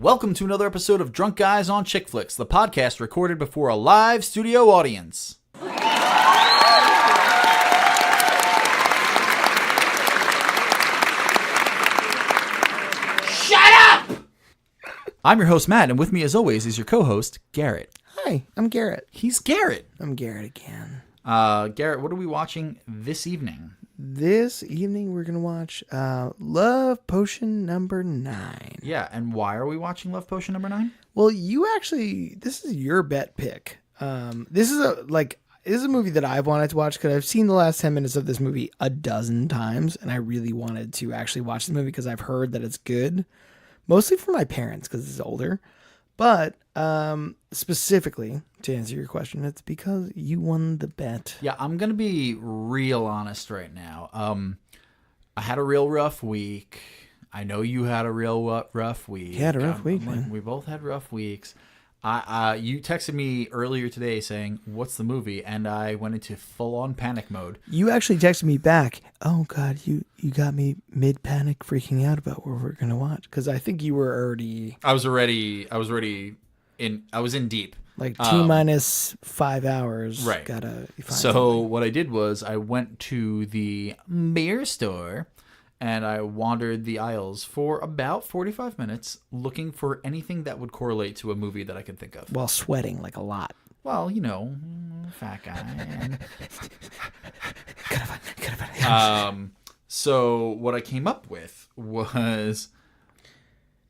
Welcome to another episode of Drunk Guys on Chick Flicks, the podcast recorded before a live studio audience. Shut up! I'm your host, Matt, and with me as always is your co-host, Garrett. Hi, I'm Garrett. He's Garrett. I'm Garrett again. Garrett, what are we watching this evening? This evening we're going to watch Love Potion number 9. Yeah, and why are we watching Love Potion number 9? Well, this is your bet pick. This is a movie that I've wanted to watch because I've seen the last 10 minutes of this movie a dozen times, and I really wanted to actually watch the movie because I've heard that it's good, mostly from my parents because it's older. But specifically, to answer your question, it's because you won the bet. Yeah, I'm going to be real honest right now. I had a real rough week. I know you had a real rough week. You had a rough week, man. We both had rough weeks. You texted me earlier today saying, what's the movie? And I went into full-on panic mode. You actually texted me back, oh, God, you got me mid-panic freaking out about what we're going to watch. Because I think you were already... I was in deep. Like T-minus 5 hours. Right. So something. what I did was I went to the beer store and I wandered the aisles for about 45 minutes looking for anything that would correlate to a movie that I could think of. While sweating like a lot. Well, you know, fat guy. And... So what I came up with was...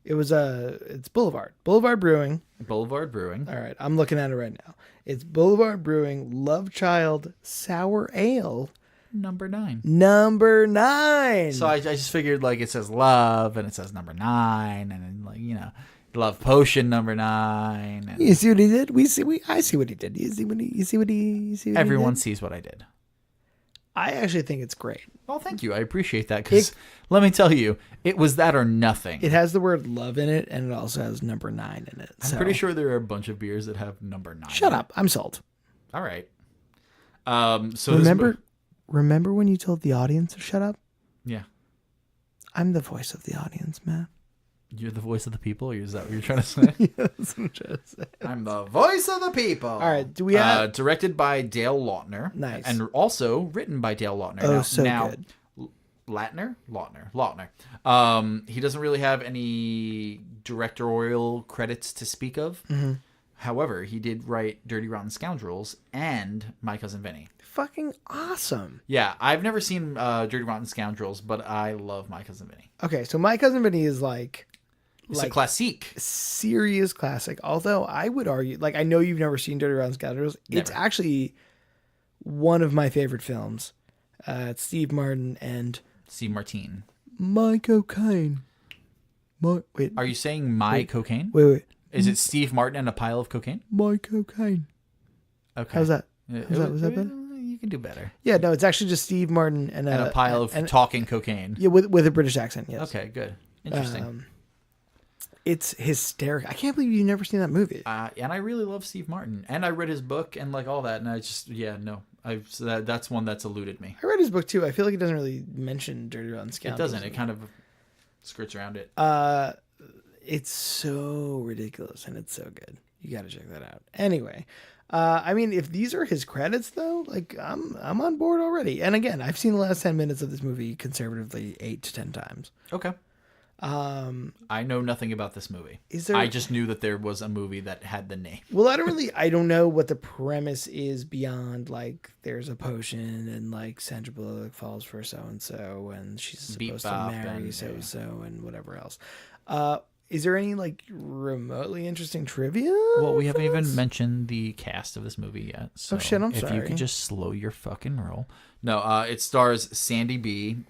It's Boulevard. Boulevard Brewing. Boulevard Brewing. All right, I'm looking at it right now. It's Boulevard Brewing Love Child Sour Ale. Number 9. Number 9. So I just figured, like, it says love and it says number 9 and then, like, you know, Love Potion number 9. And you see what he did? I see what he did. You see what he everyone did? sees what I did. I actually think it's great. Well, thank you. I appreciate that because let me tell you, it was that or nothing. It has the word love in it and it also has number 9 in it. I'm pretty sure there are a bunch of beers that have number 9. Shut up. I'm sold. All right. So Remember when you told the audience to shut up? Yeah. I'm the voice of the audience, man. You're the voice of the people? Or is that what you're trying to say? Yeah, that's what I'm trying to say. I'm the voice of the people. All right. Do we have... directed by Dale Lautner. Nice. And also written by Dale Lautner. Good. Lautner. He doesn't really have any directorial credits to speak of. Mm-hmm. However, he did write Dirty Rotten Scoundrels and My Cousin Vinny. Fucking awesome. Yeah, I've never seen Dirty Rotten Scoundrels, but I love My Cousin Vinny. Okay, so My Cousin Vinny is it's a classique. Serious classic. Although I would argue, I know you've never seen Dirty Rotten Scoundrels. Never. It's actually one of my favorite films. It's Steve Martin and... Steve Martin. My cocaine. Wait. Are you saying My Cocaine? Wait. Is it Steve Martin and a pile of cocaine? My cocaine. Okay. How's that? Was that better? You can do better. Yeah, no, it's actually just Steve Martin and a pile of talking cocaine. Yeah, with a British accent, yes. Okay, good. Interesting. It's hysterical. I can't believe you've never seen that movie. And I really love Steve Martin. And I read his book and all that. And I just, that's one that's eluded me. I read his book too. I feel like it doesn't really mention Dirty Rotten Scoundrels. It doesn't. It kind of skirts around it. It's so ridiculous and it's so good. You got to check that out. Anyway, if these are his credits though, I'm on board already. And again, I've seen the last 10 minutes of this movie conservatively 8 to 10 times. Okay. I know nothing about this movie. I just knew that there was a movie that had the name. Well, I don't know what the premise is beyond there's a potion and Sandra Bullock falls for so-and-so and she's supposed to marry so-and-so and whatever else. Is there any remotely interesting trivia? Well, we haven't even mentioned the cast of this movie yet. So oh shit, I'm sorry. If you could just slow your fucking roll. No, it stars Sandy B,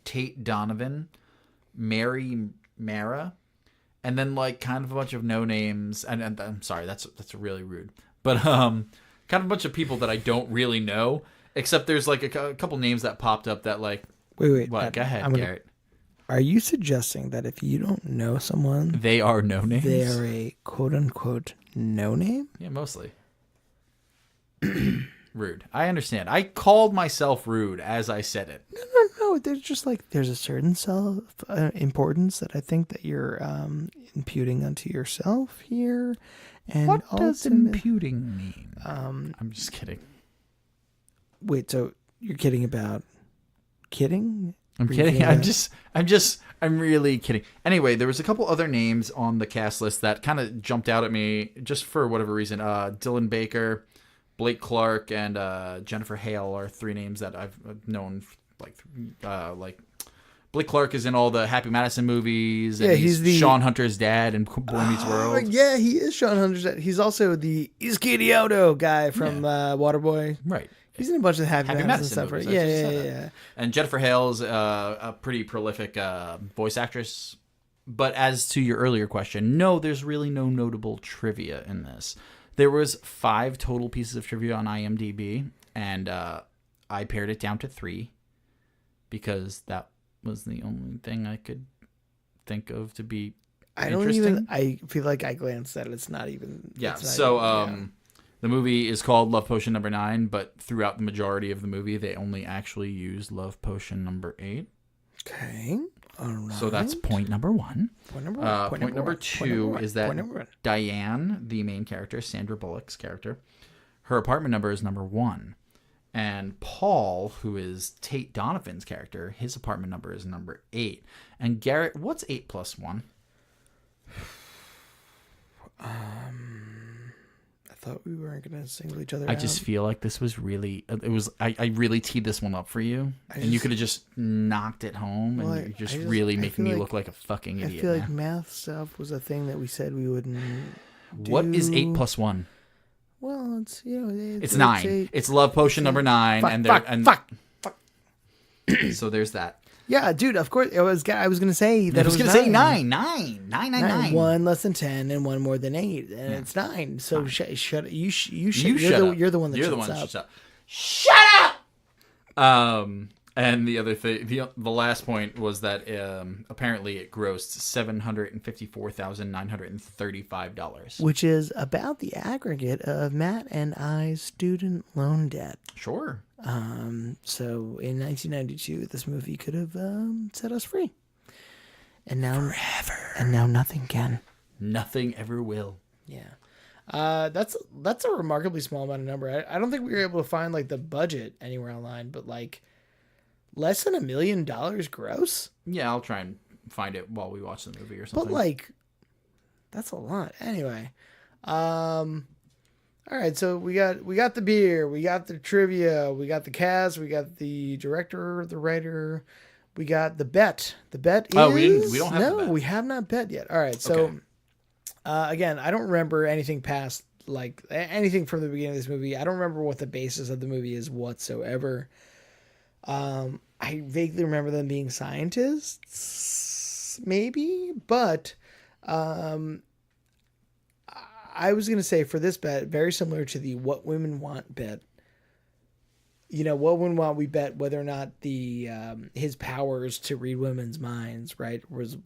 Tate Donovan, Mary Mara, and then kind of a bunch of no names. And I'm sorry, that's really rude. But kind of a bunch of people that I don't really know. Except there's a couple names that popped up that Wait. What? Go ahead, Garrett. Are you suggesting that if you don't know someone... They are no names? They are a quote-unquote no name? Yeah, mostly. Rude. I understand. I called myself rude as I said it. No. No, there's just like there's a certain self importance that I think that you're imputing onto yourself here. And what does imputing mean? I'm just kidding. Wait, so you're kidding about kidding? I'm kidding. I'm really kidding. Anyway, there was a couple other names on the cast list that kind of jumped out at me just for whatever reason. Dylan Baker, Blake Clark, and Jennifer Hale are three names that I've known. Like Blake Clark is in all the Happy Madison movies. And he's Sean Hunter's dad in Boy Meets World. Yeah, he is Sean Hunter's dad. He's also the Iscarioto guy from Waterboy. Right. He's in a bunch of Happy Madison stuff, right? Yeah. And Jennifer Hale's a pretty prolific voice actress. But as to your earlier question, no, there's really no notable trivia in this. There was 5 total pieces of trivia on IMDb, and I pared it down to 3 because that was the only thing I could think of to be interesting. I feel like I glanced at it. It's not even. Yeah. The movie is called Love Potion Number 9, but throughout the majority of the movie, they only actually use Love Potion Number 8. Okay. All right. So that's point number 1. Point number 2 is that Diane, the main character, Sandra Bullock's character, her apartment number is number 1. And Paul, who is Tate Donovan's character, his apartment number is number 8. And Garrett, what's 8 plus 1? I thought we weren't going to single each other out. I just feel like this was really, I really teed this one up for you. You could have just knocked it home and you're just really making me look like a fucking idiot. I feel like math stuff was a thing that we said we wouldn't do. What is 8 plus 1? Well, it's, it's 9. It's Love Potion number 9. Fuck. So there's that. Yeah, dude, of course. I was going to say that I was going to say 9. 9. 1 less than 10 and 1 more than 8. And it's 9. So shut you shut up. You're the one that shuts up. Shut up! And the other thing, the last point was that apparently it grossed $754,935. Which is about the aggregate of Matt and I's student loan debt. Sure. So in 1992, this movie could have set us free. And now forever. And now nothing can. Nothing ever will. Yeah. That's a remarkably small amount of number. I don't think we were able to find like the budget anywhere online, but like less than $1 million gross. Yeah, I'll try and find it while we watch the movie or something. But like, that's a lot. Anyway, all right. So we got the beer, we got the trivia, we got the cast, we got the director, the writer, we got the bet. The bet is we don't have the bet. We have not bet yet. All right. So again, I don't remember anything past like anything from the beginning of this movie. I don't remember what the basis of the movie is whatsoever. I vaguely remember them being scientists, maybe, but I was going to say for this bet, very similar to the What Women Want bet. What Women Want, we bet whether or not the his powers to read women's minds, right, was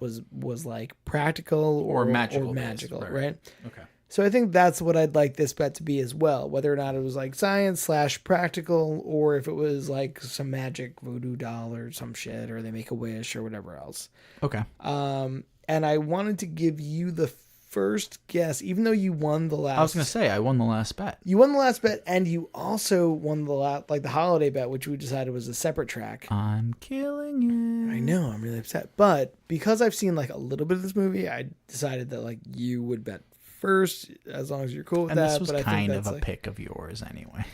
like practical or magical, right? Okay. So I think that's what I'd like this bet to be as well. Whether or not it was like science / practical, or if it was like some magic voodoo doll or some shit, or they make a wish or whatever else. Okay. And I wanted to give you the first guess, even though you won the last. I was going to say I won the last bet. You won the last bet, and you also won the holiday bet, which we decided was a separate track. I'm killing it. I know, I'm really upset, but because I've seen like a little bit of this movie, I decided that like you would bet first, as long as you're cool with that. And this was but kind of a pick of yours anyway.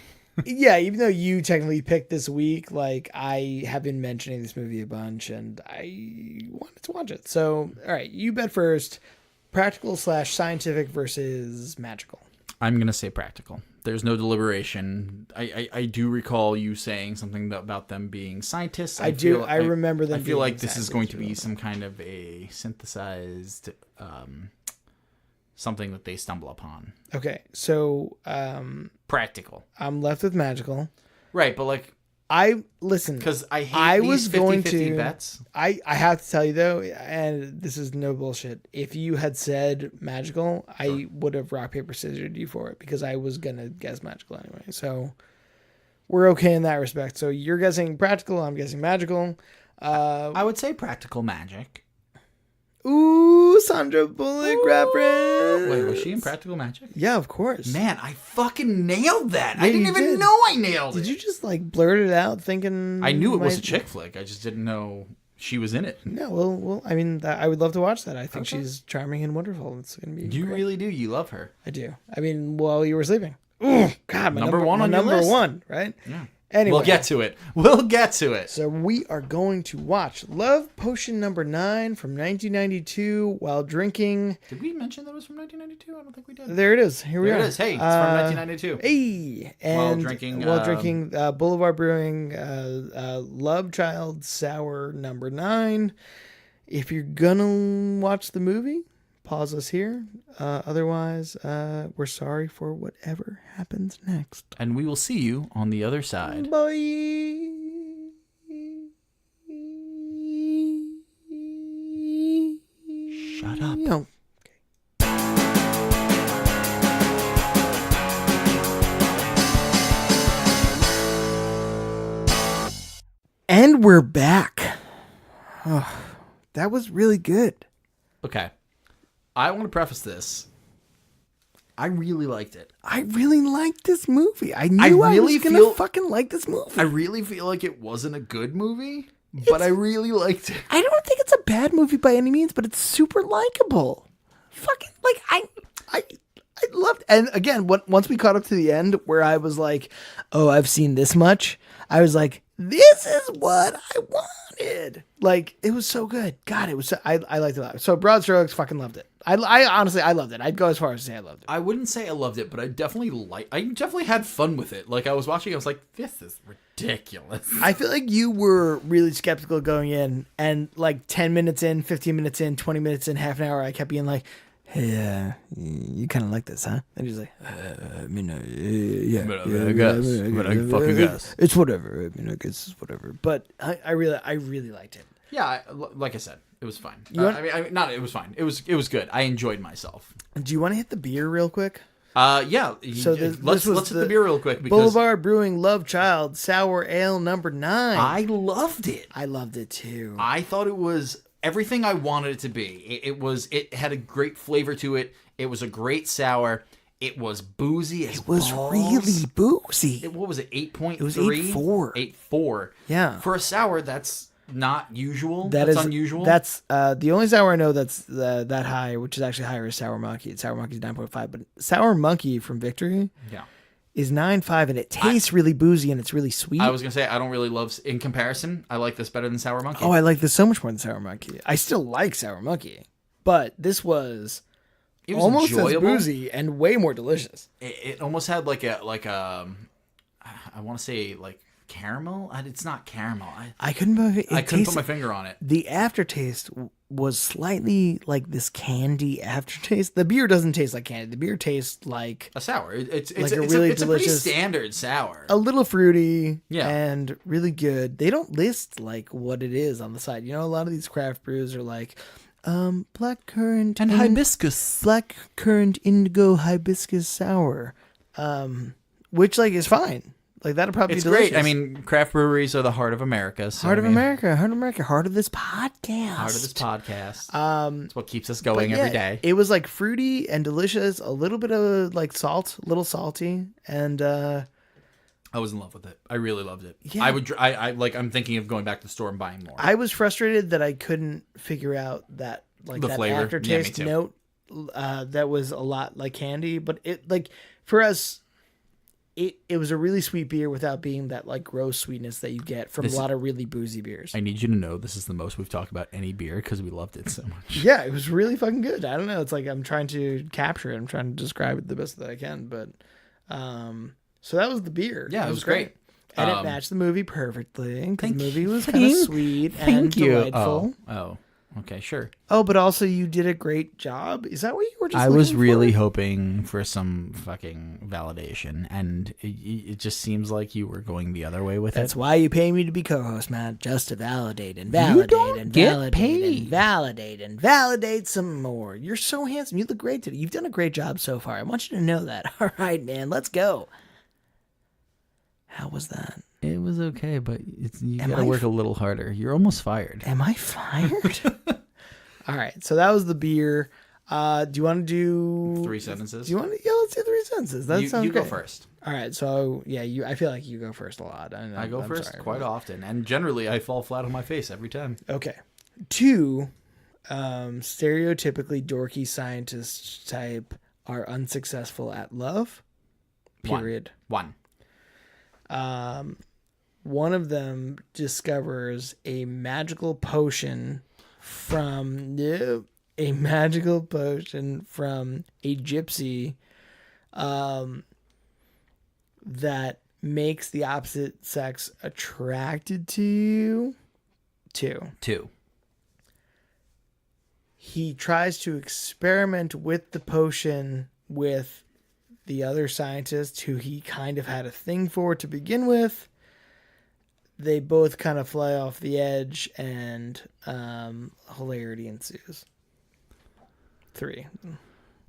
Yeah, even though you technically picked this week, like I have been mentioning this movie a bunch and I wanted to watch it. So, all right, you bet first. Practical / scientific versus magical. I'm going to say practical. There's no deliberation. I do recall you saying something about them being scientists. I remember them. I feel like this is going to be some kind of a synthesized something that they stumble upon. Okay, so practical. I'm left with magical. Right, but like listen, because I hate these 50-50 bets. I have to tell you though, and this is no bullshit. If you had said magical, sure, I would have rock paper scissored you for it because I was gonna guess magical anyway. So we're okay in that respect. So you're guessing practical, I'm guessing magical. I would say Practical Magic. Ooh, Sandra Bullock reference. Wait, was she in Practical Magic? Yeah, of course. Man, I fucking nailed that. Yeah, I didn't you even did. know I nailed it. Did you just like blurt it out thinking? I knew it was a chick flick. I just didn't know she was in it. Yeah, well, I mean, I would love to watch that. I think she's charming and wonderful. It's gonna be. You great. really do. You love her. I do. I mean, while you were sleeping. Ooh, God, my Number one on your number list. one, right? Yeah. Anyway, We'll get to it. We'll get to it. So we are going to watch Love Potion number 9 from 1992 while drinking. Did we mention that it was from 1992? I don't think we did. There it is. Here we are. There it is. Hey, it's from 1992. Hey, and while drinking Boulevard Brewing Love Child Sour number 9. If you're gonna watch the movie, pause us here. Otherwise, we're sorry for whatever happens next. And we will see you on the other side. Bye. Shut up. No. And we're back. Oh, that was really good. Okay. I want to preface this. I really liked it. I really liked this movie. I knew I was going to fucking like this movie. I really feel like it wasn't a good movie, but I really liked it. I don't think it's a bad movie by any means, but it's super likable. Fucking, like, I loved, and again, once we caught up to the end where I was like, oh, I've seen this much, I was like, this is what I wanted. Like, it was so good. God, it was so, I liked it a lot. So broad strokes, fucking loved it. I honestly, I loved it. I'd go as far as to say I loved it. I wouldn't say I loved it, but I definitely had fun with it. Like, I was watching, I was like, this is ridiculous. I feel like you were really skeptical going in, and like 10 minutes in, 15 minutes in, 20 minutes in, half an hour, I kept being like, hey, you kind of like this, huh? And he's like, I mean, yeah. I guess. But I fucking guess. It's whatever. I mean, I guess it's whatever. But I really liked it. Yeah, like I said, it was fine. It was fine. It was good. I enjoyed myself. Do you want to hit the beer real quick? Yeah. So let's hit the beer real quick. Because Boulevard Brewing Love Child Sour Ale number 9. I loved it. I loved it too. I thought it was everything I wanted it to be. It had a great flavor to it. It was a great sour. It was boozy as balls. It was really boozy. What was it? 8.3? It was 8.4. 8.4. Yeah. For a sour, that's not usual. That's unusual. That's the only sour I know that's that high, which is actually higher, is Sour Monkey. Sour Monkey's 9.5, but Sour Monkey from Victory is 9.5, and it tastes really boozy and it's really sweet. I was gonna say I don't really love. In comparison, I like this better than Sour Monkey. Oh, I like this so much more than Sour Monkey. I still like Sour Monkey, but this was almost enjoyable. as boozy and way more delicious. It almost had like a I want to say like caramel. It's not caramel. I couldn't put my finger on it. The aftertaste was slightly like this candy aftertaste. The beer doesn't taste like candy. The beer tastes like a sour. It's like a pretty standard sour. A little fruity, yeah, and really good. They don't list like what it is on the side. You know, a lot of these craft brews are like blackcurrant and hibiscus, blackcurrant indigo hibiscus sour, which like is fine. Like that'll probably be delicious. Great. I mean, craft breweries are the heart of America. So, heart of America, heart of this podcast. Heart of this podcast. It's what keeps us going every day. It was like fruity and delicious, a little bit of like salt, a little salty, and I was in love with it. I really loved it. Yeah. I'm thinking of going back to the store and buying more. I was frustrated that I couldn't figure out that like the that flavor aftertaste note that was a lot like candy, but it like for us. It was a really sweet beer without being that like gross sweetness that you get from a lot of really boozy beers. I need you to know this is the most we've talked about any beer because we loved it so much. Yeah, it was really fucking good. I don't know. It's like I'm trying to capture it. I'm trying to describe it the best that I can. But so that was the beer. Yeah, it was great. And it matched the movie perfectly. Because the movie was kind of sweet and delightful. Oh. Okay, sure. Oh, but also you did a great job. Is that what you were just I was really hoping for some fucking validation, and it just seems like you were going the other way with it. That's why you pay me to be co-host, Matt. Just to validate and validate and validate and validate and validate some more. You're so handsome. You look great today. You've done a great job so far. I want you to know that. All right, man. Let's go. How was that? It was okay, but you gotta work a little harder. You're almost fired. Am I fired? All right, so that was the beer. Do you want to do 3 sentences? Do you want to? Yeah, let's do 3 sentences. That sounds you great. go first. All right, so yeah, I feel like you go first a lot. I go first quite often, and generally I fall flat on my face every time. Okay, 2 stereotypically dorky scientist type are unsuccessful at love. Period. 1. One of them discovers a magical potion from a gypsy that makes the opposite sex attracted to you. 2. He tries to experiment with the potion with the other scientist who he kind of had a thing for to begin with. They both kind of fly off the edge, and hilarity ensues. 3.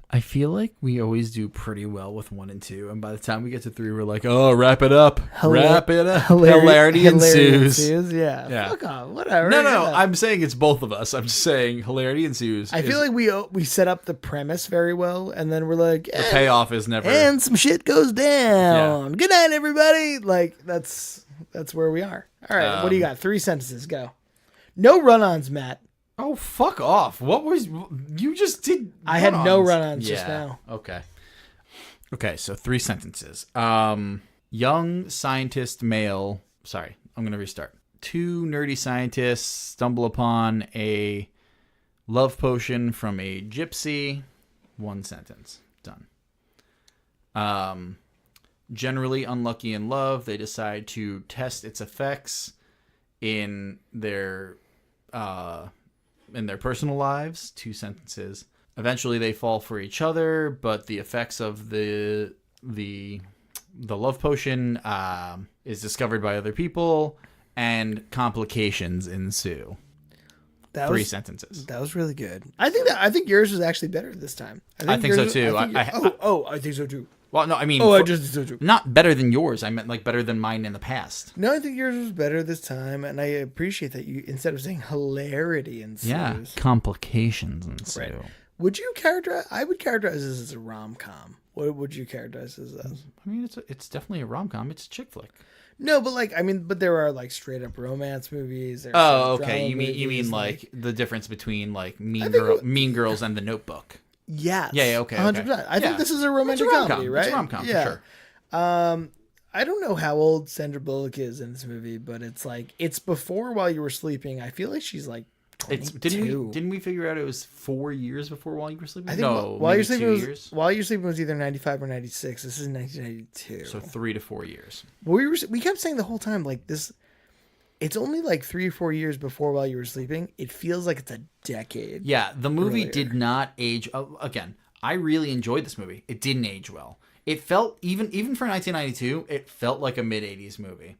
I feel like we always do pretty well with 1 and 2, and by the time we get to 3, we're like, "Oh, wrap it up, wrap it up." Hilarity ensues. Yeah. Fuck off. Whatever. No. I'm saying it's both of us. I'm just saying hilarity ensues. I feel like we set up the premise very well, and then we're like, the payoff is never. And some shit goes down. Yeah. Good night, everybody. Like that's where we are. All right. What do you got? 3 sentences. Go. No run-ons, Matt. Oh, fuck off. What was... You just did... I had no run-ons just now. Okay, so 3 sentences. Young scientist male... Sorry, I'm going to restart. 2 nerdy scientists stumble upon a love potion from a gypsy. 1 sentence. Done. Generally unlucky in love, they decide to test its effects in their personal lives. 2 sentences. Eventually they fall for each other, but the effects of the love potion is discovered by other people, and complications ensue. 3 sentences. That was really good. I think yours was actually better this time. I think so too. I think so too. Well, no, I mean, not better than yours. I meant like better than mine in the past. No, I think yours was better this time, and I appreciate that you, instead of saying hilarity ensues. Yeah, complications ensue. Right. Would you characterize? I would characterize this as a rom-com. What would you characterize this as? I mean, it's definitely a rom-com. It's a chick flick. No, but there are like straight up romance movies. Oh, okay. You mean like the difference between like Mean Girls and The Notebook. Yes. Yeah, okay. 100%. I think this is a romantic comedy, right? It's a rom-com, for sure. I don't know how old Sandra Bullock is in this movie, but it's before While You Were Sleeping. I feel like she's like 22. Didn't we figure out it was 4 years before While You Were Sleeping? I think While You're Sleeping While You're Sleeping was either 95 or 96. This is 1992. So 3 to 4 years. We kept saying the whole time like this. It's only like 3 or 4 years before While You Were Sleeping. It feels like it's a decade. Yeah, the movie did not age. Again, I really enjoyed this movie. It didn't age well. It felt, even for 1992, it felt like a mid-'80s movie.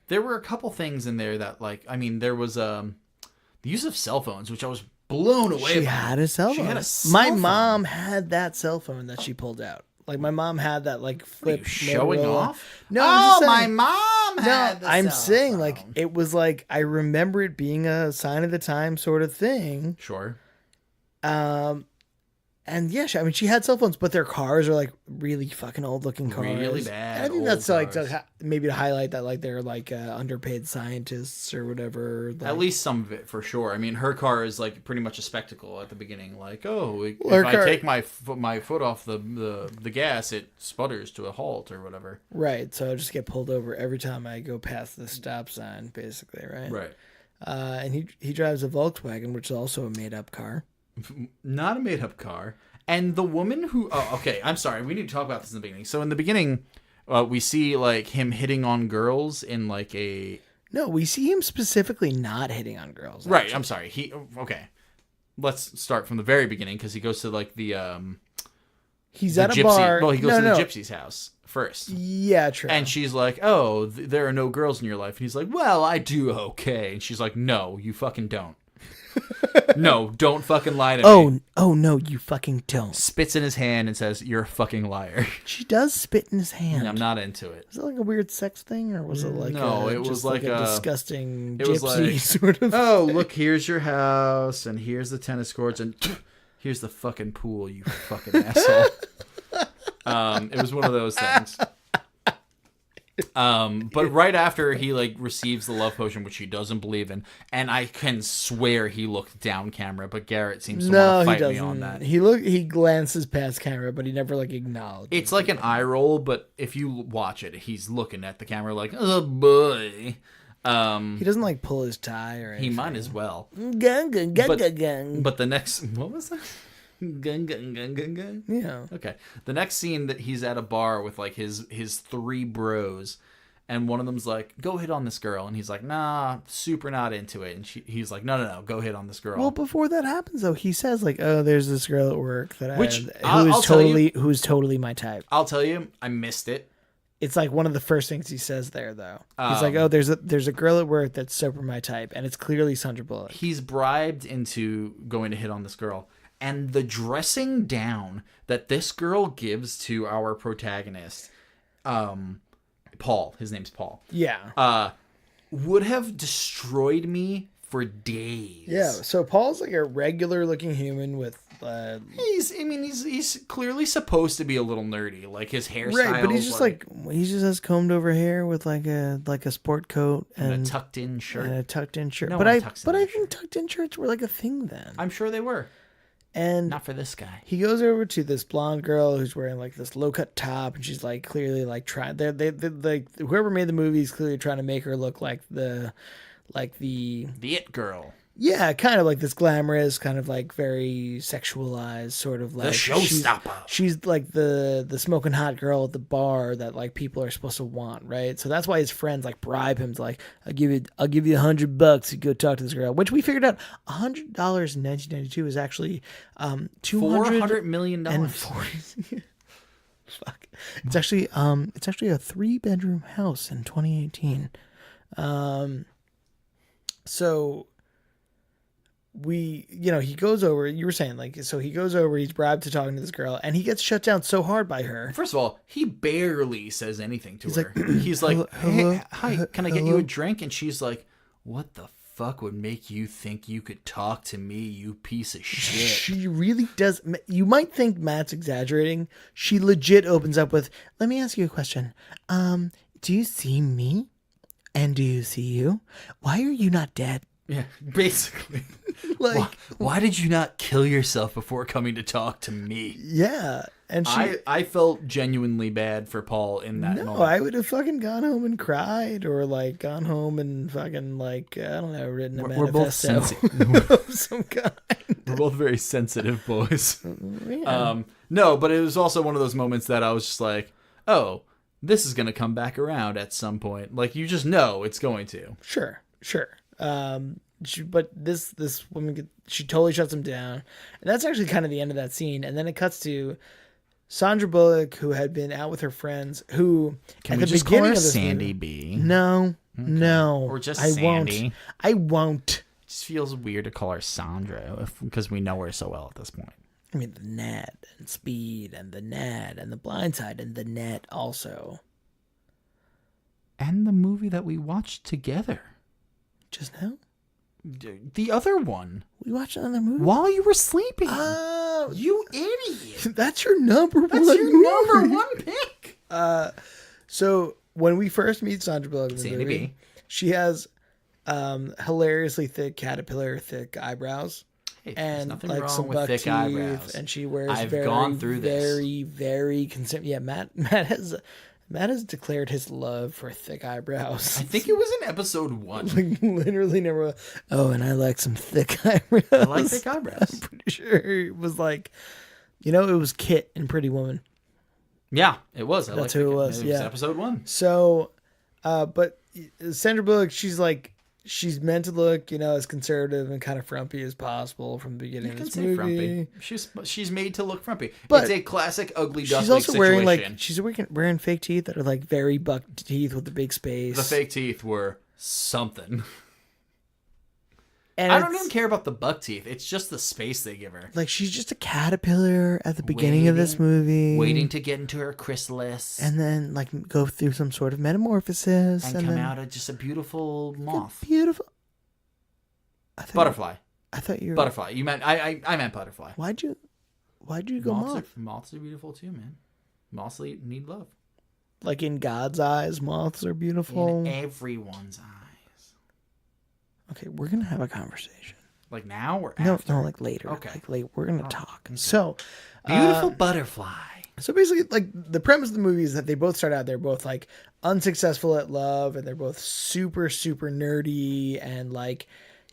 There were a couple things in there that, like, I mean, there was the use of cell phones, which I was blown away by. She had a cell phone. My mom had that cell phone that she pulled out. Like, my mom had that, like, flip. Showing off? No, my mom had the I'm cell saying, phone. like, it was like, I remember it being a sign of the time sort of thing. Sure. And yeah, I mean, she had cell phones, but their cars are like really fucking old looking cars. Really bad. And I think that's like maybe to highlight that like they're like underpaid scientists or whatever. Like, at least some of it for sure. I mean, her car is like pretty much a spectacle at the beginning. Like, if I take my foot off the gas, it sputters to a halt or whatever. Right. So I just get pulled over every time I go past the stop sign, basically. Right. Right. And he drives a Volkswagen, which is also a made up car. Not a made-up car. And the woman who... Oh, okay. I'm sorry. We need to talk about this in the beginning. So in the beginning, we see like him hitting on girls in like a... No, we see him specifically not hitting on girls. Right. Actually. I'm sorry. Okay. Let's start from the very beginning because he goes to like the... He's at a bar. Well, he goes to the gypsy's house first. Yeah, true. And she's like, oh, there are no girls in your life. And he's like, well, I do okay. And she's like, no, you fucking don't. No, don't fucking lie to me. Oh no, you fucking don't. Spits in his hand and says, "You're a fucking liar." She does spit in his hand. I'm not into it. Was it like a weird sex thing, or was it like it was like a a disgusting it was gypsy like, sort of? Oh, look, here's your house, and here's the tennis courts, and here's the fucking pool, you fucking asshole. It was one of those things. But right after he like receives the love potion, which he doesn't believe in, and I can swear he looked down camera, but Garrett seems to want to fight me on that. He glances past camera, but he never like acknowledges. It's like an eye roll, but if you watch it, he's looking at the camera like, oh boy. He doesn't like pull his tie or anything. He might as well. Gun. But the next, what was that? Gun. Yeah. Okay. The next scene that he's at a bar with like his three bros, and one of them's like, "Go hit on this girl," and he's like, "Nah, super not into it." And he's like, "No, go hit on this girl." Well, before that happens though, he says like, "Oh, there's this girl at work that who's totally my type." I'll tell you, I missed it. It's like one of the first things he says there, though. He's like, "Oh, there's a girl at work that's super my type," and it's clearly Sandra Bullock. He's bribed into going to hit on this girl. And the dressing down that this girl gives to our protagonist, Paul, his name's Paul. Yeah. Would have destroyed me for days. Yeah. So Paul's like a regular looking human with. He's clearly supposed to be a little nerdy, like his hairstyle. Right, but he's just like he just has combed over hair with like a sport coat and a tucked in shirt. No, but I think tucked in shirts were like a thing then. I'm sure they were. And not for this guy. He goes over to this blonde girl who's wearing like this low cut top, and she's like clearly like trying. They like whoever made the movie is clearly trying to make her look like the it girl. Yeah, kind of like this glamorous, kind of like very sexualized, sort of like the showstopper. She's like the smoking hot girl at the bar that like people are supposed to want, right? So that's why his friends like bribe him to like, I'll give you $100 to go talk to this girl. Which we figured out $100 in 1992 is actually $400 million. Fuck. It's actually a 3-bedroom house in 2018. So. He goes over, you were saying, like, so he goes over, he's bribed to talking to this girl, and he gets shut down so hard by her. First of all, he barely says anything to her. He's like, "Hey, hi, can I get you a drink?" And she's like, "What the fuck would make you think you could talk to me, you piece of shit?" She really does. You might think Matt's exaggerating. She legit opens up with, "Let me ask you a question. Do you see me? And do you see you? Why are you not dead?" Yeah, basically. Like, why did you not kill yourself before coming to talk to me? Yeah, and I felt genuinely bad for Paul in that moment. No, I would have fucking gone home and cried, or like gone home and fucking like I don't know, written a manifesto of some kind. We're both very sensitive boys. Yeah. No, but it was also one of those moments that I was just like, oh, this is gonna come back around at some point. Like you just know it's going to. Sure. But this woman, she totally shuts him down, and that's actually kind of the end of that scene. And then it cuts to Sandra Bullock, who had been out with her friends, who Can at we the just beginning call her of this Sandy movie, B? No, or just Sandy. I won't. It just feels weird to call her Sandra because we know her so well at this point. I mean, the Net and Speed and the Net and the Blind Side and the Net also, and the movie that we watched together. Just now? The other one. We watched another movie? While you were sleeping. Oh. You idiot. That's your number one pick. So when we first meet Sandra Bullock in the Sandy movie, B. she has hilariously thick eyebrows. Hey, and nothing like wrong some with buck thick teeth, eyebrows. and she wears I've gone through this. very consistent. Yeah, Matt has declared his love for thick eyebrows. I think it was in episode 1. Like literally never. Oh, and I like some thick eyebrows. I like thick eyebrows. I'm pretty sure it was like, it was Kit in Pretty Woman. Yeah, it was. That's who it was. It was episode 1. So, but Sandra Bullock, she's meant to look, as conservative and kind of frumpy as possible from the beginning of this movie. Frumpy. She's made to look frumpy. But it's a classic ugly duckling she's also situation. wearing fake teeth that are like very buck teeth with a big space. The fake teeth were something. And I don't even care about the buck teeth. It's just the space they give her. Like, she's just a caterpillar at the beginning of this movie. Waiting to get into her chrysalis. And then, like, go through some sort of metamorphosis. And come out of just a beautiful moth. Beautiful. Butterfly. I thought you were... Butterfly. You meant... I meant butterfly. Why'd you go moth? Moths are beautiful too, man. Moths need love. Like, in God's eyes, moths are beautiful. In everyone's eyes. Okay, we're going to have a conversation. Like now or after? No, like later. Okay. Like later. We're going to talk. Okay. So, beautiful butterfly. So basically, like, the premise of the movie is that they both start out, they're both, like, unsuccessful at love, and they're both super, super nerdy, and, like,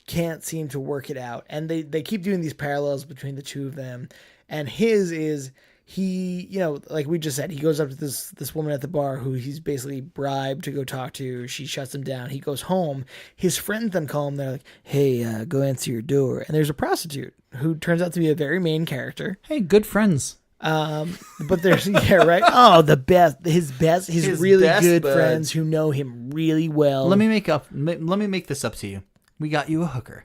can't seem to work it out. And they keep doing these parallels between the two of them. And his is... He, you know, like we just said, he goes up to this woman at the bar who he's basically bribed to go talk to. She shuts him down. He goes home. His friends then call him. They're like, hey, go answer your door. And there's a prostitute who turns out to be a very main character. Hey, good friends. But there's, yeah, right? Oh, his really best good buds. Friends who know him really well. Let me make this up to you. We got you a hooker.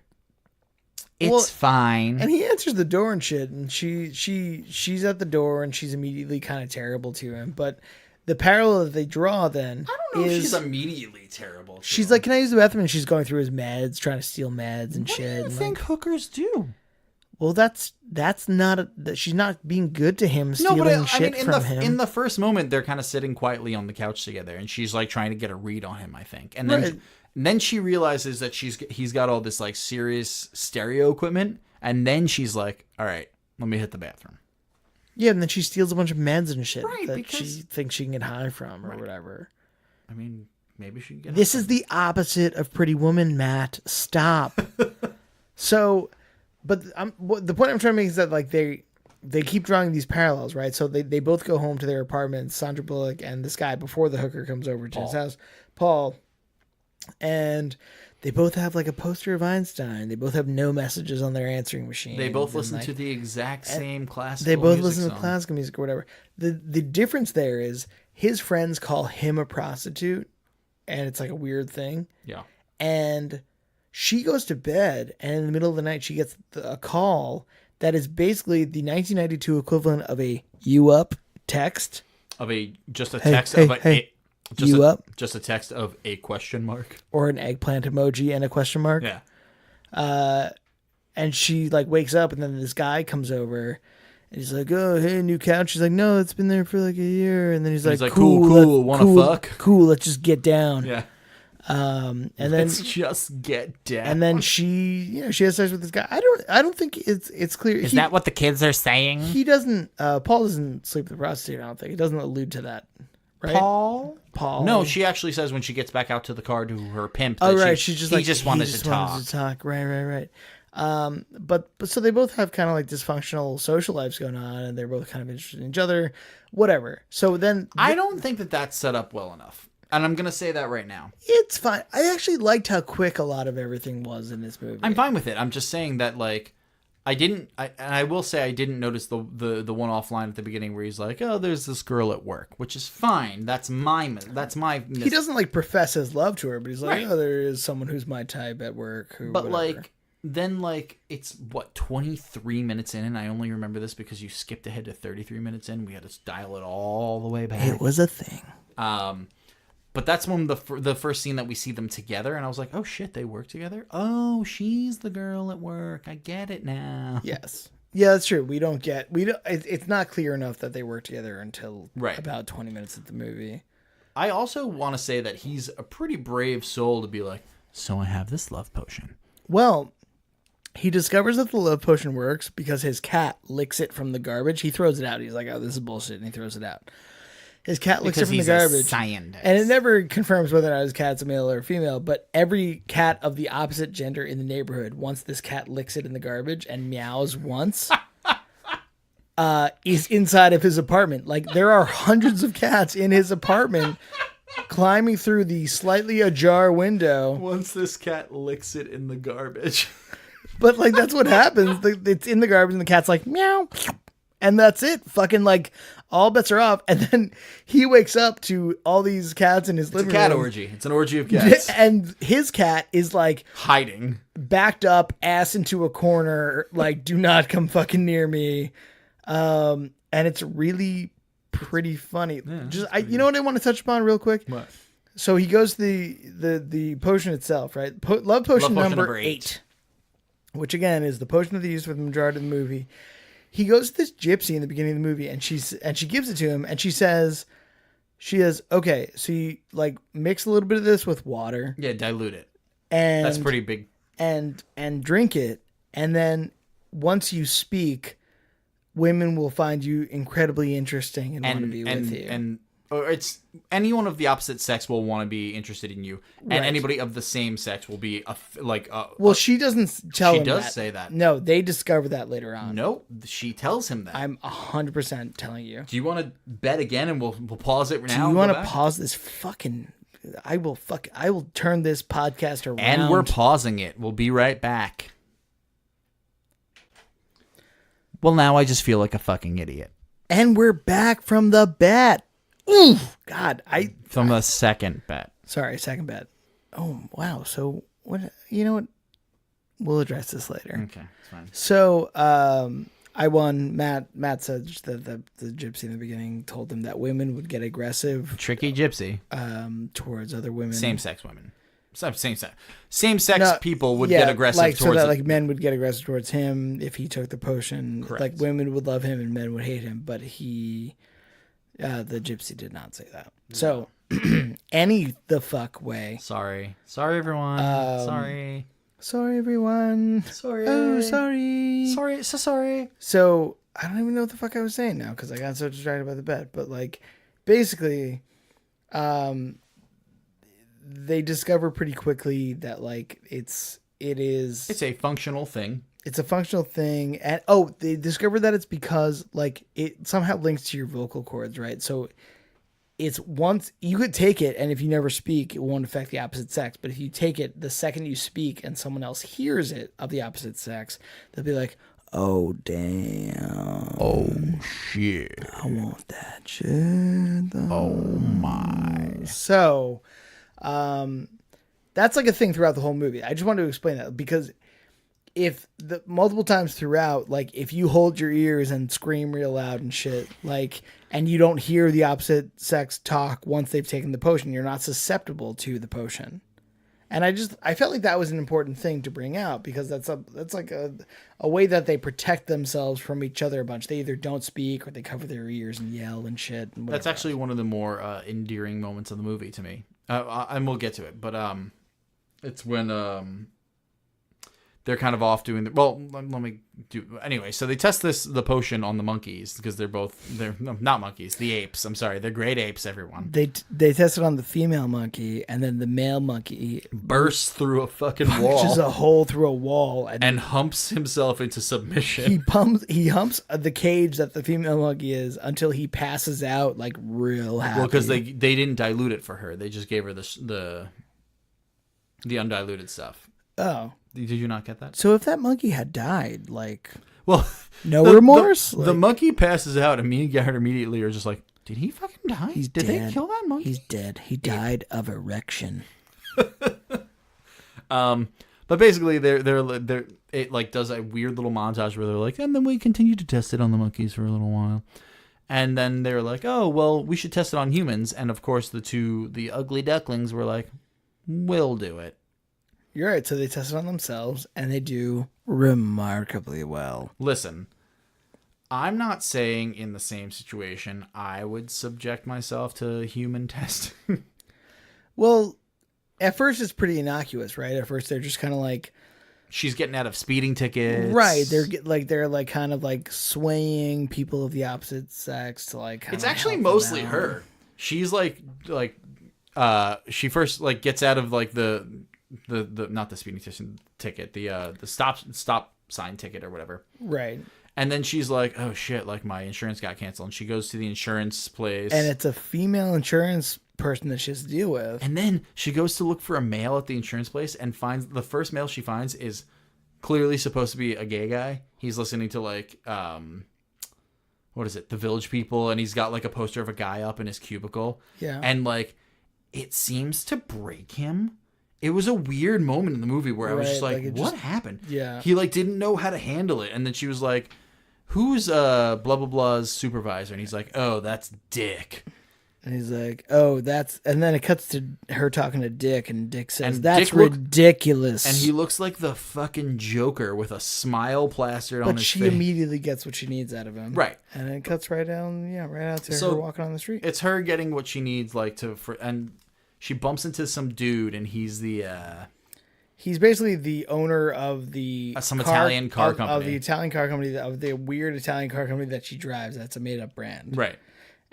It's fine. And he answers the door and shit, and she's at the door, and she's immediately kind of terrible to him. But the parallel that they draw then I don't know if she's immediately terrible to she's him. Like, can I use the bathroom? And she's going through his meds, trying to steal meds and what shit. What do you think hookers do? Well, that's not she's not being good to him, stealing shit from him. In the first moment, they're kind of sitting quietly on the couch together, and she's like trying to get a read on him, I think. And then And then she realizes that he's got all this like serious stereo equipment, and then she's like, "All right, let me hit the bathroom." Yeah, and then she steals a bunch of meds and shit that she because... thinks she can get high from or whatever. I mean, maybe she can get. This is the opposite of Pretty Woman, Matt. Stop. So, but the point I'm trying to make is that like they keep drawing these parallels, right? So they both go home to their apartments, Sandra Bullock and this guy before the hooker comes over to his house, Paul. And they both have like a poster of Einstein. They both have no messages on their answering machine. They both listen to the exact same classical music. They both listen to classical music or whatever. The difference there is his friends call him a prostitute, and it's like a weird thing. Yeah. And she goes to bed, and in the middle of the night, she gets a call that is basically the 1992 equivalent of a "you up" text. Just a text of a question mark or an eggplant emoji and a question mark. Yeah. And she like wakes up, and then this guy comes over, and he's like, "Oh, hey, new couch." She's like, "No, it's been there for like a year." And then he's like, "Cool, wanna fuck? Cool, let's just get down." Yeah. And then let's just get down. And then she has sex with this guy. I don't think it's clear. Is that what the kids are saying? He doesn't. Paul doesn't sleep with the prostitute. I don't think. It doesn't allude to that. Right? Paul. No, she actually says when she gets back out to the car to her pimp. That she just wanted to talk. Right. But so they both have kind of like dysfunctional social lives going on, and they're both kind of interested in each other. Whatever. So then I don't think that that's set up well enough. And I'm going to say that right now. It's fine. I actually liked how quick a lot of everything was in this movie. I'm fine with it. I'm just saying that, like, I will say I didn't notice the one offline at the beginning where he's like, "Oh, there's this girl at work," which is fine. That's my. He doesn't like profess his love to her, but he's like, right. "Oh, there is someone who's my type at work." But whatever. Then it's what 23 minutes in, and I only remember this because you skipped ahead to 33 minutes in. We had to dial it all the way back. It was a thing. But that's when the first scene that we see them together, and I was like, "Oh shit, they work together. Oh, she's the girl at work. I get it now." Yes, yeah, that's true. It's not clear enough that they work together until about 20 minutes of the movie. I also want to say that he's a pretty brave soul to be like, "So I have this love potion." Well, he discovers that the love potion works because his cat licks it from the garbage. He throws it out. He's like, "Oh, this is bullshit," and he throws it out. His cat licks it from the garbage. And it never confirms whether or not his cat's a male or a female, but every cat of the opposite gender in the neighborhood, once this cat licks it in the garbage and meows once, is inside of his apartment. Like, there are hundreds of cats in his apartment climbing through the slightly ajar window. Once this cat licks it in the garbage. But, like, that's what happens. It's in the garbage, and the cat's like, meow. And that's it. Fucking like all bets are off. And then he wakes up to all these cats in his living room. It's a cat orgy. It's an orgy of cats. And his cat is like hiding, backed up, ass into a corner, like do not come fucking near me. And it's really pretty funny. Yeah, you know what I want to touch upon real quick? What? So he goes to the potion itself, right? Love potion number 8, which again is the potion that they use for the majority of the movie. He goes to this gypsy in the beginning of the movie, and she gives it to him, and she says, okay, so you like mix a little bit of this with water. Yeah, dilute it. And that's pretty big. And drink it, and then once you speak, women will find you incredibly interesting and want to be with you. Or it's anyone of the opposite sex will want to be interested in you, and right. Anybody of the same sex will be she doesn't tell him that. She does say that. No, they discover that later on. No, she tells him that. I'm 100% telling you. Do you want to bet again, and we'll pause it now? Do you want to pause this fucking? I will turn this podcast around. And we're pausing it. We'll be right back. Well, now I just feel like a fucking idiot. And we're back from the bet. Ooh, God, from the second bet. Sorry, second bet. Oh, wow. So what? You know what? We'll address this later. Okay, it's fine. So, I won. Matt said that the gypsy in the beginning told him that women would get aggressive. Tricky gypsy. Towards other women. Same-sex women. Same-sex people would get aggressive towards... So that like men would get aggressive towards him if he took the potion. Correct. Like women would love him and men would hate him. But the gypsy did not say that. No. So, any the fuck way. Sorry everyone. Sorry everyone. Sorry. Oh, sorry. Sorry. So I don't even know what the fuck I was saying now because I got so distracted by the bet. But like, basically, they discover pretty quickly that like it's a functional thing. It's a functional thing. And they discover that it's because like it somehow links to your vocal cords, right? So it's once you could take it, and if you never speak, it won't affect the opposite sex. But if you take it the second you speak and someone else hears it of the opposite sex, they'll be like, oh damn. Oh shit. I want that shit though. Oh my. So that's like a thing throughout the whole movie. I just wanted to explain that because if the multiple times throughout, like if you hold your ears and scream real loud and shit, like, and you don't hear the opposite sex talk once they've taken the potion, you're not susceptible to the potion. And I felt like that was an important thing to bring out because that's like a way that they protect themselves from each other a bunch. They either don't speak or they cover their ears and yell and shit. And that's actually one of the more endearing moments of the movie to me. And we'll get to it, but it's when they're kind of off doing let me do anyway. So they test the potion on the monkeys because they're not monkeys, the apes. I'm sorry, they're great apes. Everyone. They test it on the female monkey, and then the male monkey bursts through a fucking wall, punches a hole through a wall, and humps himself into submission. He humps the cage that the female monkey is until he passes out like real happy. Well, because they didn't dilute it for her. They just gave her the undiluted stuff. Oh. Did you not get that? So if that monkey had died, like, well, no remorse? The monkey passes out, and me and Garrett immediately are just like, did he fucking die? He's dead. They kill that monkey? He's dead. He died of erection. But basically, it like does a weird little montage where they're like, and then we continue to test it on the monkeys for a little while. And then they're like, oh, well, we should test it on humans. And of course, the ugly ducklings were like, we'll do it. You're right. So they test it on themselves, and they do remarkably well. Listen, I'm not saying in the same situation I would subject myself to human testing. Well, at first it's pretty innocuous, right? At first they're just kind of like, she's getting out of speeding tickets, right? They're kind of like swaying people of the opposite sex to like. It's actually mostly her. She's like she first like gets out of like the not the speeding ticket, the stop sign ticket or whatever. Right. And then she's like, oh shit, like my insurance got canceled. And she goes to the insurance place. And it's a female insurance person that she has to deal with. And then she goes to look for a male at the insurance place and finds the first male she finds is clearly supposed to be a gay guy. He's listening to like what is it, The Village People, and he's got like a poster of a guy up in his cubicle. Yeah. And like, it seems to break him. It was a weird moment in the movie where I was just like what happened? Yeah. He like didn't know how to handle it. And then she was like, who's blah blah blah's supervisor? And he's like, oh, that's Dick. And he's like, oh, that's... And then it cuts to her talking to Dick, and Dick says, And that's Dick ridiculous. And he looks like the fucking Joker with a smile plastered on his face. But she immediately gets what she needs out of him. Right. And it cuts right down, right out to her walking on the street. It's her getting what she needs, and she bumps into some dude, and he's the... He's basically the owner of the... Italian car company. Of the Italian car company, of the weird Italian car company that she drives. That's a made-up brand. Right.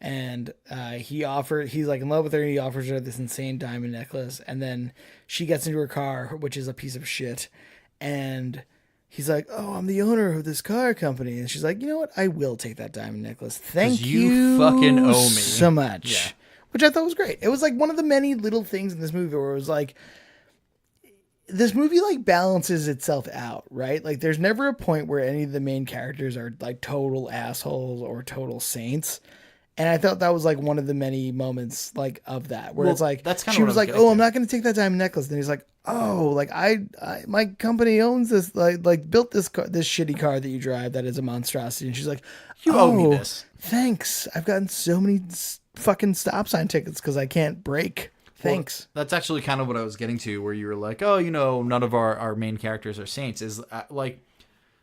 And he's like in love with her, and he offers her this insane diamond necklace, and then she gets into her car, which is a piece of shit, and he's like, oh, I'm the owner of this car company, and she's like, you know what, I will take that diamond necklace, thank you fucking owe me so much. Yeah. Which I thought was great. It was like one of the many little things in this movie where it was like, this movie like balances itself out, right? Like there's never a point where any of the main characters are like total assholes or total saints. And I thought that was like one of the many moments like of that, where it's like, that's kind she of was like, oh, I'm not going to take that diamond necklace. And he's like, oh, like I my company owns this, like built this shitty car that you drive that is a monstrosity. And she's like, you owe me this. Thanks. I've gotten so many fucking stop sign tickets because I can't brake. Thanks. Well, that's actually kind of what I was getting to, where you were like, oh, none of our main characters are saints. Is like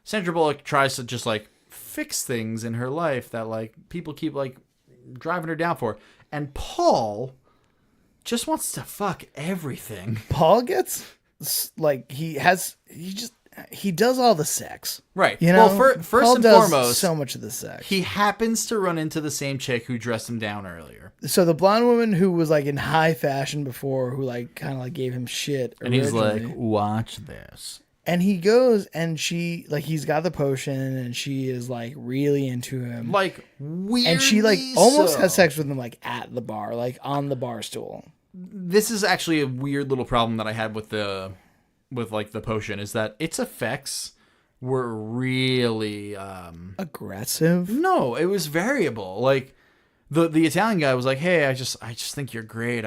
Sandra Bullock tries to just like fix things in her life that like people keep like driving her down for, and Paul just wants to fuck everything. Paul gets like he does all the sex, right? Well, first Paul and does foremost, so much of the sex. He happens to run into the same chick who dressed him down earlier. So the blonde woman who was like in high fashion before, who like kind of like gave him shit, and he's like, "Watch this." And he goes, and she like he's got the potion, and she is like really into him, like weirdly, and she like almost has sex with him like at the bar, like on the bar stool. This is actually a weird little problem that I had with the potion, is that its effects were really aggressive. No, it was variable. Like the Italian guy was like, "Hey, I just think you're great.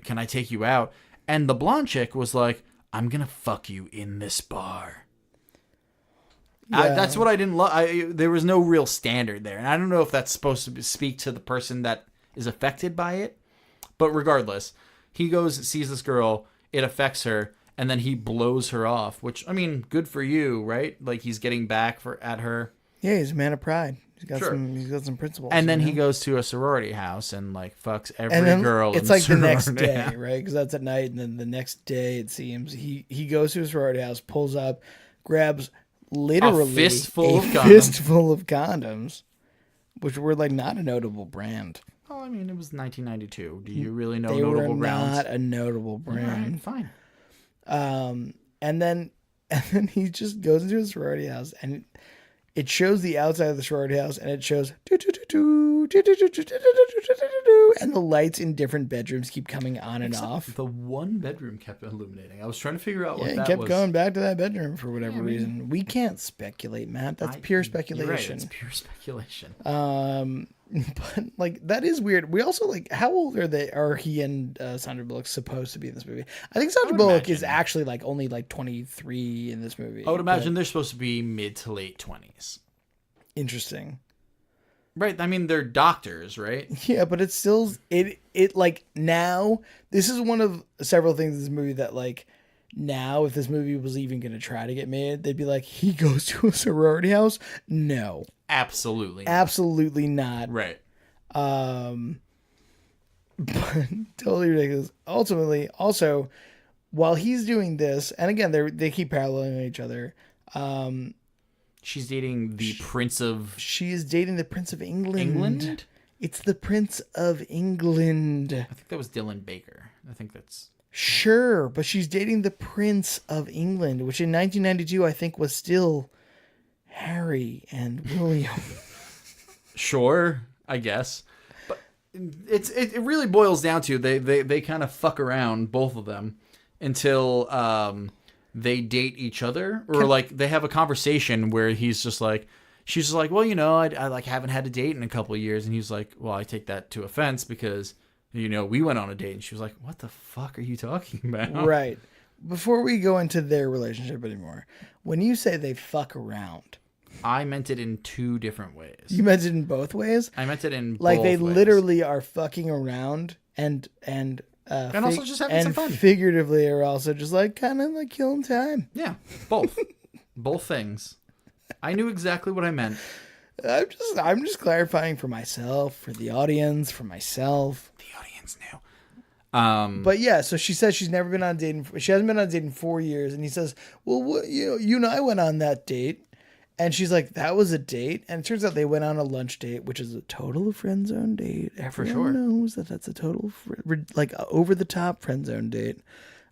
Can I take you out?" And the blonde chick was like, I'm going to fuck you in this bar. Yeah. That's what I didn't love. There was no real standard there. And I don't know if that's supposed to speak to the person that is affected by it. But regardless, he goes, sees this girl, it affects her, and then he blows her off. Which, I mean, good for you, right? Like, he's getting back at her. Yeah, he's a man of pride. He's got some principles. And then he goes to a sorority house and like fucks every girl. It's like the next day, right? Because that's at night, and then the next day it seems he goes to a sorority house, pulls up, grabs literally a fistful of condoms, which were like not a notable brand. Oh, I mean, it was 1992. Do you really know they notable were brands? Not a notable brand. Right, fine. And then he just goes into a sorority house, and it shows the outside of the sorority house, and it shows and the lights in different bedrooms keep coming on and off. The one bedroom kept illuminating. I was trying to figure out what that was. He kept going back to that bedroom for whatever reason. We can't speculate, Matt. That's pure speculation. You're right, it's pure speculation. But like that is weird. We also like, how old are he and Sandra Bullock supposed to be in this movie? I think Sandra Bullock is actually like only like 23 in this movie. I would imagine they're supposed to be mid to late 20s. Interesting. Right. I mean, they're doctors, right? Yeah, but it's still it like now. This is one of several things in this movie that like now, if this movie was even going to try to get made, they'd be like, he goes to a sorority house. No, absolutely not. Right. But totally ridiculous. Ultimately, also, while he's doing this, and again, they keep paralleling each other. She's dating the Prince of... She is dating the Prince of England. England? It's the Prince of England. I think that was Dylan Baker. I think that's... Sure, but she's dating the Prince of England, which in 1992 I think was still Harry and William. Sure, I guess. But it really boils down to they kind of fuck around, both of them, until... they date each other, or like they have a conversation where he's just like, she was like, well, I like haven't had a date in a couple of years. And he was like, well, I take that to offense because, we went on a date. And she was like, what the fuck are you talking about? Right. Before we go into their relationship anymore, when you say they fuck around, I meant it in two different ways. You meant it in both ways? I meant it in like both they ways. literally are fucking around and also just having some fun. Figuratively are also just like kind of like killing time. Yeah, both. Both things. I knew exactly what I meant. I'm just clarifying for myself, for the audience, for myself. The audience knew. But yeah, so she says she hasn't been on a date in 4 years, and he says, well, you and I went on that date, and she's like, that was a date, and it turns out they went on a lunch date, which is a total friend zone date. Everyone knows that's a total over the top friend zone date.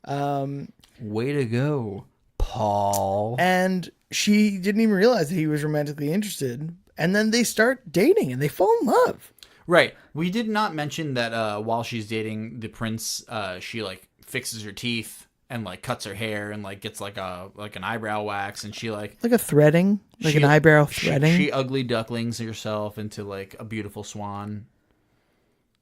Way to go, Paul. And she didn't even realize that he was romantically interested, and then they start dating and they fall in love. Right. We did not mention that while she's dating the prince, she like fixes her teeth and like cuts her hair and like gets like an eyebrow wax, and she like a threading, an eyebrow threading. She ugly ducklings herself into like a beautiful swan.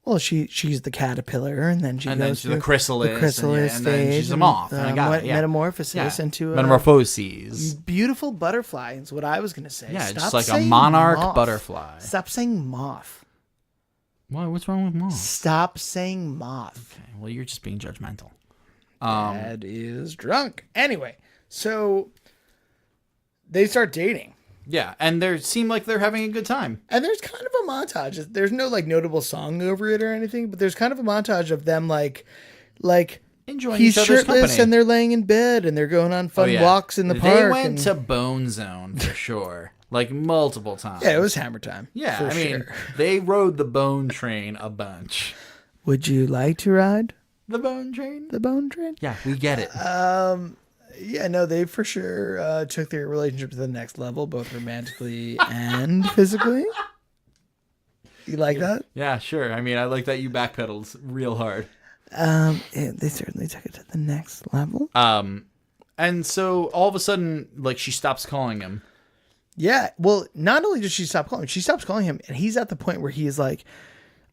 Well, she's the caterpillar, and then goes the chrysalis, and then she's a moth. Metamorphosis into metamorphoses. Beautiful butterfly is what I was going to say. Yeah, just like a monarch butterfly. Stop saying moth. Why? What's wrong with moth? Stop saying moth. Okay, well, you're just being judgmental. Dad is drunk. Anyway, so they start dating. Yeah, and they seem like they're having a good time. And there's kind of a montage. There's no like notable song over it or anything, but there's kind of a montage of them like enjoying he's each other's shirtless company. and they're laying in bed and they're going on fun walks in the park. They went to Bone Zone for sure, like multiple times. Yeah, it was hammer time. Yeah, I mean, they rode the Bone Train a bunch. Would you like to ride the Bone Train? The Bone Train? Yeah, we get it. Yeah, no, they for sure took their relationship to the next level, both romantically and physically. You like that? Yeah, sure. I mean, I like that you backpedaled real hard. They certainly took it to the next level. And so all of a sudden, like, she stops calling him. Yeah, well, not only does she stop calling him, she stops calling him, and he's at the point where he is like,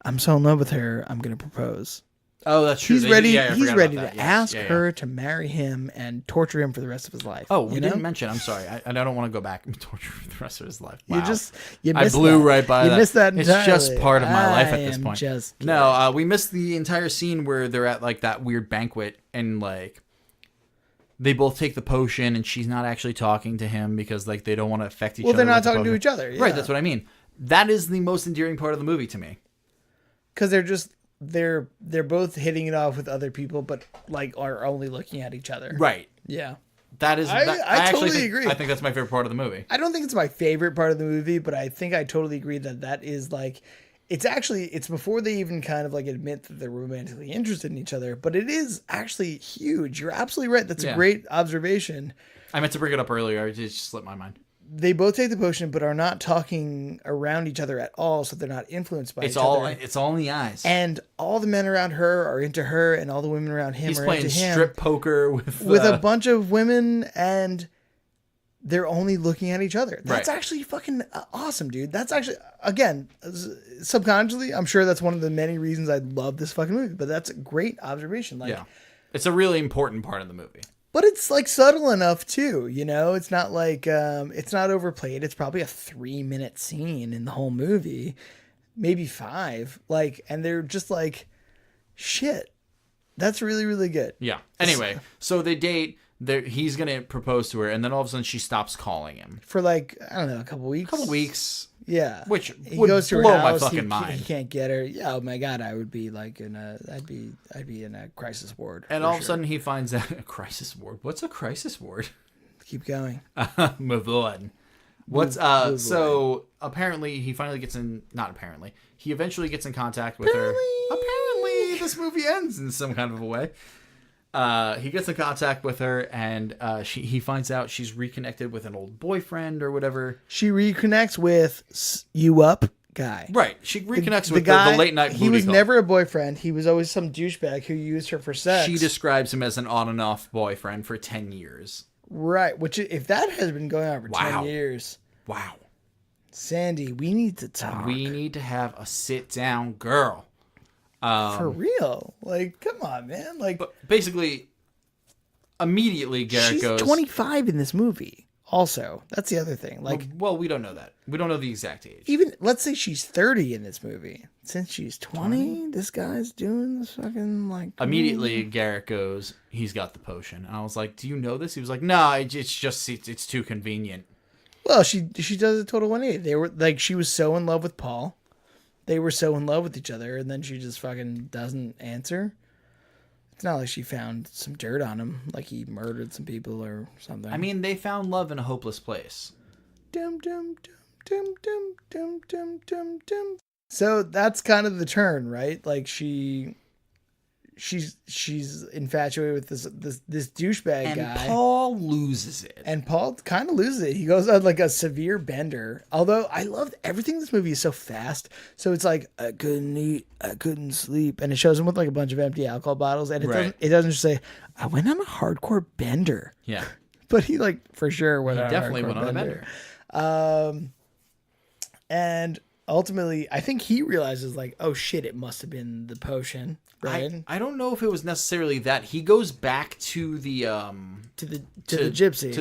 I'm so in love with her, I'm going to propose. Oh, that's true. He's ready to ask her to marry him and torture him for the rest of his life. Oh, we didn't mention. I'm sorry. I don't want to go back and torture for the rest of his life. Wow. I blew right by that. You missed that entirely. It's just part of my life at this point. Just no, we missed the entire scene where they're at like that weird banquet and like they both take the potion and she's not actually talking to him because like they don't want to affect each other. Well, they're not talking to each other. Yeah. Right. That's what I mean. That is the most endearing part of the movie to me. Because they're both hitting it off with other people, but like are only looking at each other. Right. Yeah. That is. I totally agree. I think that's my favorite part of the movie. I don't think it's my favorite part of the movie, but I think I totally agree that is like, it's before they even kind of like admit that they're romantically interested in each other, but it is actually huge. You're absolutely right. That's a great observation. I meant to bring it up earlier. It just slipped my mind. They both take the potion, but are not talking around each other at all, so they're not influenced by each other. It's all in the eyes. And all the men around her are into her, and all the women around him are into him. He's playing strip poker with a bunch of women, and they're only looking at each other. That's actually fucking awesome, dude. That's actually, again, subconsciously, I'm sure that's one of the many reasons I love this fucking movie, but that's a great observation. Like, yeah. It's a really important part of the movie. But it's like subtle enough too, you know. It's not like it's not overplayed. It's probably a 3-minute scene in the whole movie, maybe 5. Like, and they're just like, shit. That's really, really good. Yeah. Anyway, so they date. He's gonna propose to her, and then all of a sudden she stops calling him for like, I don't know, a couple weeks. Yeah, which he would goes to blow her house, my fucking mind. He can't get her. Yeah, oh my god, I would be like I'd be in a crisis ward. And all of a sudden he finds out a crisis ward. What's a crisis ward? Keep going. Move on. So apparently he finally gets in. Not apparently. He eventually gets in contact with her. Apparently this movie ends in some kind of a way. He gets in contact with her, and he finds out she's reconnected with an old boyfriend or whatever. She reconnects with you up guy. Right. She reconnects with the late night booty He was call. never a boyfriend. He was always some douchebag who used her for sex. She describes him as an on and off boyfriend for 10 years. Right. Which, if that has been going on for 10 years. Wow. Sandy, we need to talk. We need to have a sit down, girl. For real. Like, come on, man. Like, but basically, immediately Garrett goes... She's 25 in this movie. Also, that's the other thing. Like, well, we don't know that. We don't know the exact age. Even, let's say she's 30 in this movie. Since she's 20, this guy's doing this fucking, like... Immediately, Garrett goes, he's got the potion. And I was like, do you know this? He was like, no, it's too convenient. Well, she does a total 180. They were, like, she was so in love with Paul. They were so in love with each other, and then she just fucking doesn't answer. It's not like she found some dirt on him, like he murdered some people or something. I mean, they found love in a hopeless place. Dum dum dum dum dum dum dum dum. So that's kind of the turn, right? Like she's infatuated with this douchebag guy. And Paul loses it. And Paul kind of loses it. He goes on like a severe bender. Although I loved everything in this movie is so fast. So it's like, I couldn't eat, I couldn't sleep. And it shows him with like a bunch of empty alcohol bottles. And it doesn't just say, I went on a hardcore bender. Yeah. But he like for sure went on a definitely went on a bender. And ultimately, I think he realizes like, oh shit, it must have been the potion. Right? I don't know if it was necessarily that. He goes back to the gypsy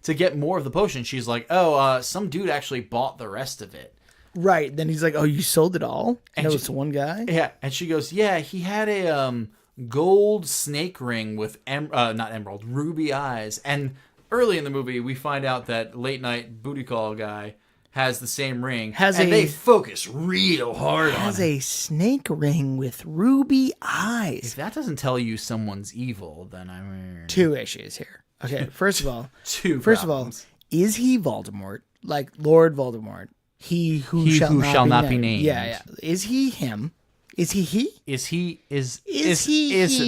to get more of the potion. She's like, oh, some dude actually bought the rest of it. Right. Then he's like, oh, you sold it all? And it was one guy? Yeah. And she goes, yeah, he had a gold snake ring with not emerald, ruby eyes. And early in the movie, we find out that late night booty call guy has the same ring, they focus real hard on it. Has a snake ring with ruby eyes. If that doesn't tell you someone's evil, then I mean... Two issues here. Okay, first of all... First of all, is he Voldemort? Like Lord Voldemort? He who shall not be named. Yeah. Is he him? Is he he? Is he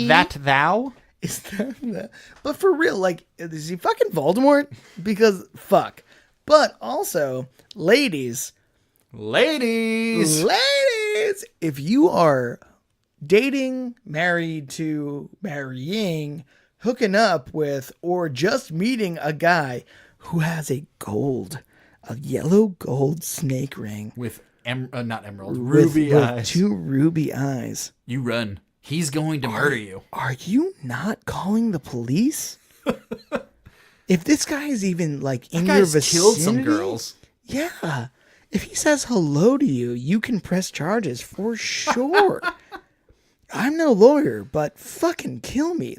that thou? Is that... But for real, like, is he fucking Voldemort? Because, fuck. But also, ladies, if you are dating, married to, marrying, hooking up with, or just meeting a guy who has a yellow gold snake ring with not emerald, ruby eyes, with two ruby eyes, you run. He's going to murder you. Are you not calling the police? If this guy is even like in your vicinity, killed some girls. Yeah. If he says hello to you, you can press charges for sure. I'm no lawyer, but fucking kill me.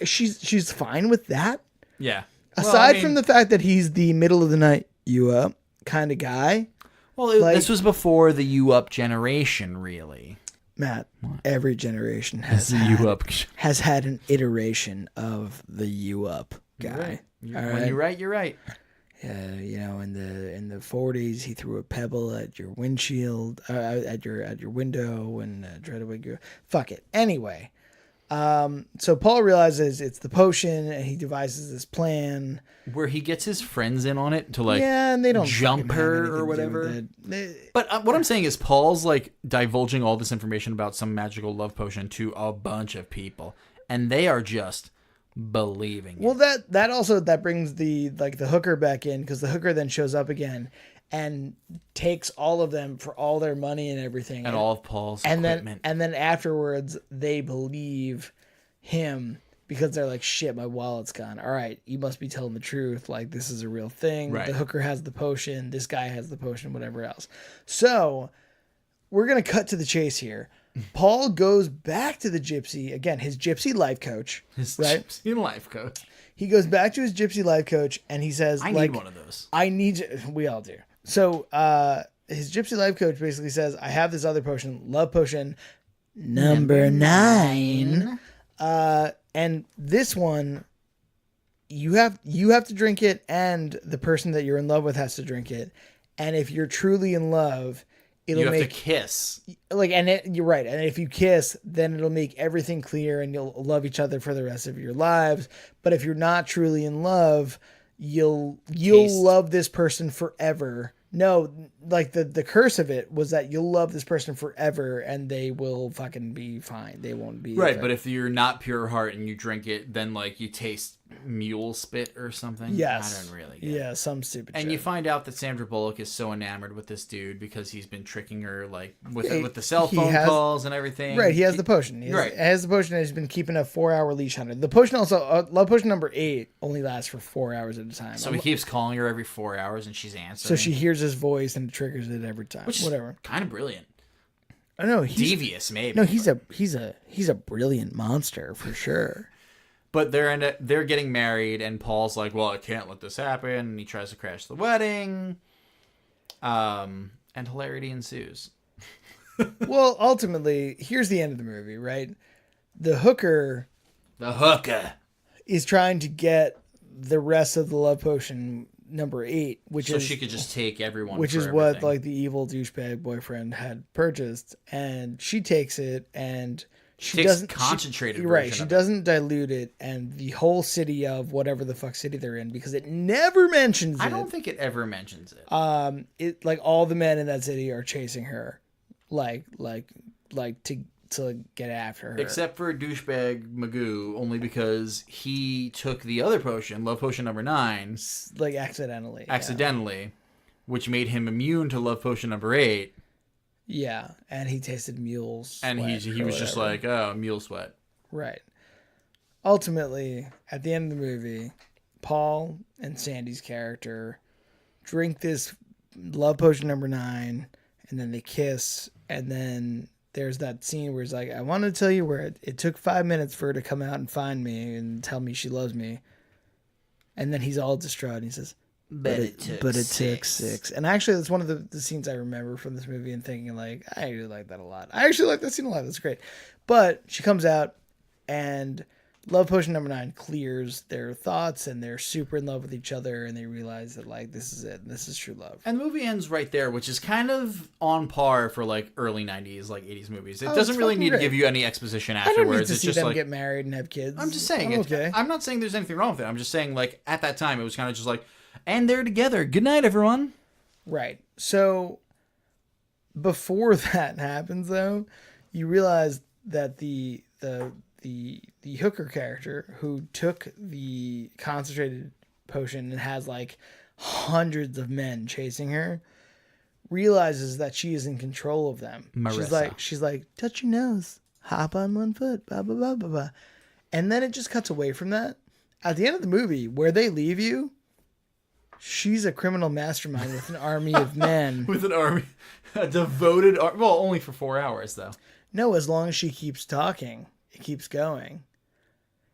She's fine with that? Yeah. Aside from the fact that he's the middle of the night, you up kind of guy. Well, this was before the you up generation, really. Matt, every generation has had an iteration of the you up guy. When you're right, you're right. In the 40s, he threw a pebble at your windshield, at your window, and tried to wake you. Fuck it. Anyway, so Paul realizes it's the potion, and he devises this plan where he gets his friends in on it to and they don't jump her or whatever. But what I'm saying is Paul's like divulging all this information about some magical love potion to a bunch of people, and they are just believing it. Well, that brings the hooker back in, because the hooker then shows up again and takes all of them for all their money and everything, and all of Paul's equipment. And then afterwards they believe him, because they're like, shit, my wallet's gone. All right, you must be telling the truth. Like, this is a real thing. Right. The hooker has the potion. This guy has the potion, whatever else. So we're going to cut to the chase here. Paul goes back to the gypsy, again, his gypsy life coach. Gypsy life coach. He goes back to his gypsy life coach, and he says, I need one of those. I need you. We all do. So his gypsy life coach basically says, I have this other potion, love potion number 9. And this one, you have to drink it, and the person that you're in love with has to drink it. And if you're truly in love, you have to kiss. You're right. And if you kiss, then it'll make everything clear, and you'll love each other for the rest of your lives. But if you're not truly in love, you'll love this person forever. No, like the curse of it was that you'll love this person forever and they will fucking be fine. They won't be right. But if you're not pure heart and you drink it, then like you taste mule spit or something. Yes, I don't really get it. some stupid and shit. you find out that Sandra Bullock is so enamored with this dude because he's been tricking her like with the cell phone calls and everything. Right, he has the potion. He has the potion and he's been keeping a 4-hour leash on it. The potion also, love potion number 8 only lasts for 4 hours at a time. So he keeps calling her every 4 hours and she's answering. So she hears his voice and it triggers it every time. Which whatever. Is kind of brilliant. I know devious maybe. No, he's a brilliant monster for sure. But they're getting married, and Paul's like, "Well, I can't let this happen." And he tries to crash the wedding, and hilarity ensues. Well, ultimately, here's the end of the movie, right? The hooker is trying to get the rest of the love potion number 8, so she could just take everyone, which is everything. what like the evil douchebag boyfriend had purchased, and she takes it and. She doesn't concentrated. She doesn't dilute it, and the whole city of whatever the fuck city they're in, because it never mentions it. I don't think it ever mentions it. It like all the men in that city are chasing her, like to get after her. Except for douchebag Magoo, only because he took the other potion, love potion number 9, like accidentally, which made him immune to love potion number 8. Yeah, and he tasted mule sweat. And he was just like, oh, mule sweat. Right. Ultimately, at the end of the movie, Paul and Sandy's character drink this love potion number 9, and then they kiss, and then there's that scene where it's like, I want to tell you where it took 5 minutes for her to come out and find me and tell me she loves me. And then he's all distraught, and he says, But it took 6. And actually, that's one of the scenes I remember from this movie and thinking, like, I really like that a lot. I actually like that scene a lot. That's great. But she comes out, and love potion number 9 clears their thoughts, and they're super in love with each other, and they realize that, like, this is it. This is true love. And the movie ends right there, which is kind of on par for, like, early 90s, like, 80s movies. It doesn't really need to give you any exposition afterwards. I don't need to it's see just them like, get married and have kids. I'm just saying. Okay. I'm not saying there's anything wrong with it. I'm just saying, like, at that time, it was kind of just like, and they're together. Good night, everyone. Right. So before that happens, though, you realize that the hooker character who took the concentrated potion and has like hundreds of men chasing her realizes that she is in control of them. Marissa. She's like, touch your nose, hop on one foot, blah blah blah blah blah, and then it just cuts away from that. At the end of the movie, where they leave you. She's a criminal mastermind with an army of men. With an army. A devoted army. Well, only for 4 hours, though. No, as long as she keeps talking, it keeps going.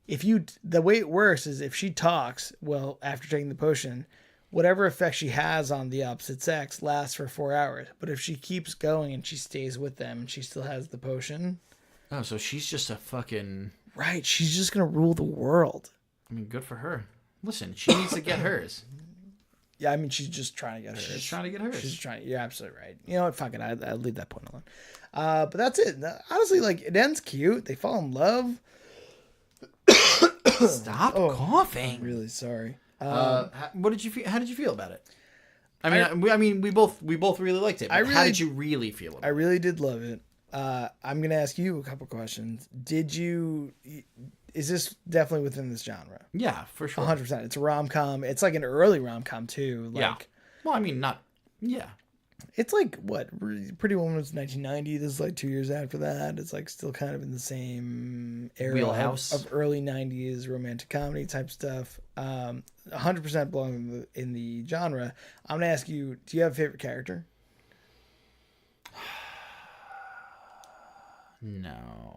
The way it works is if she talks, well, after taking the potion, whatever effect she has on the opposite sex lasts for 4 hours. But if she keeps going and she stays with them and she still has the potion. Oh, so she's just a fucking... Right, she's just going to rule the world. I mean, good for her. Listen, she needs to get hers. Yeah, I mean, she's just trying to get hers. She's trying to get hers. She's trying. You're absolutely right. You know what? Fuck it. I'll leave that point alone. But that's it. Honestly, like, it ends cute. They fall in love. Stop coughing. I'm really sorry. What did you feel? How did you feel about it? I mean, we both really liked it. But how did you really feel about it? I really did love it. I'm gonna ask you a couple questions. Is this definitely within this genre? Yeah, for sure. 100%. It's a rom-com. It's like an early rom-com too. Like, yeah. Well, I mean, not. Yeah. It's like what? Pretty Woman was 1990. This is like 2 years after that. It's like still kind of in the same era wheelhouse of early 90s romantic comedy type stuff. 100% belong in the genre. I'm gonna ask you: do you have a favorite character? No.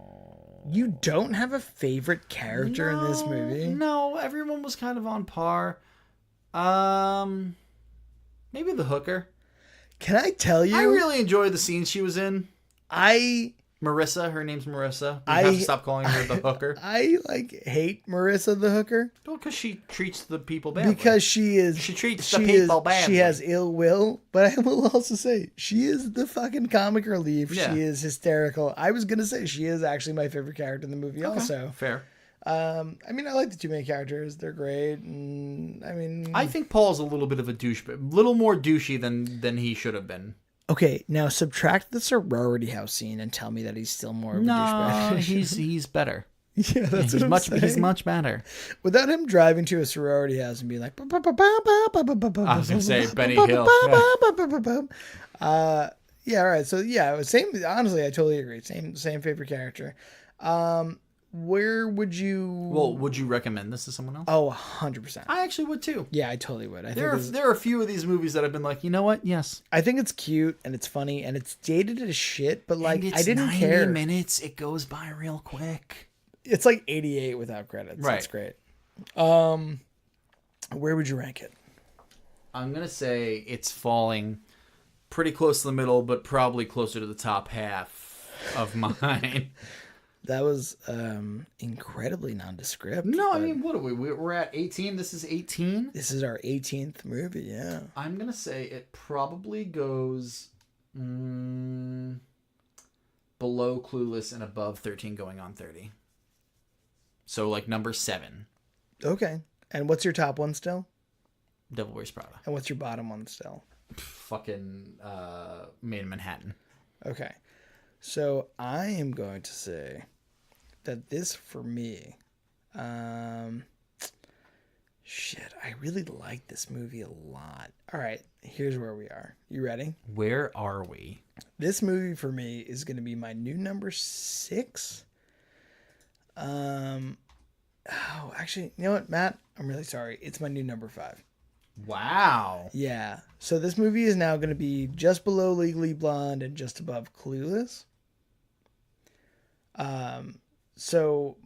You don't have a favorite character in this movie? No, everyone was kind of on par. Maybe the hooker. Can I tell you? I really enjoyed the scenes she was in. Marissa, her name's Marissa. We have to stop calling her the hooker. I hate Marissa the hooker. Well, because she treats the people badly. Because she treats the people badly. She has ill will, but I will also say she is the fucking comic relief. Yeah. She is hysterical. I was gonna say she is actually my favorite character in the movie. Okay, also, fair. I mean, I like the two main characters. They're great. And, I mean, I think Paul's a little bit of a douche, but a little more douchey than he should have been. okay, now subtract the sorority house scene and tell me that he's still more of a No, douchebag. he's better. Yeah, that's what I'm saying. He's much better. Without him driving to a sorority house and being like, I was gonna say Benny Hill. Yeah, all right. So yeah, same. Honestly, I totally agree. Same favorite character. Where would you? Well, would you recommend this to someone else? Oh, 100%. I actually would too. Yeah, I totally would. There are a few of these movies that I've been like, you know what? Yes. I think it's cute and it's funny and it's dated as shit, but like And I didn't 90 care. minutes. It goes by real quick. It's like 88 without credits. Right. That's great. Where would you rank it? I'm gonna say it's falling pretty close to the middle, but probably closer to the top half of mine. That was incredibly nondescript. No, I but mean, what are we? We're at 18. This is 18. this is our 18th movie. Yeah. I'm gonna say it probably goes below Clueless and above 13 going on 30. So like number 7, Okay. And what's your top one still? Devil Wears Prada. And what's your bottom one still? Fucking Made in Manhattan. Okay. So I am going to say that this for me, shit, I really like this movie a lot. All right, here's where we are. You ready? Where are we? This movie for me is going to be my new number 6. Oh, actually, you know what, Matt? I'm really sorry. It's my new number 5. Wow. Yeah. So this movie is now going to be just below Legally Blonde and just above Clueless. So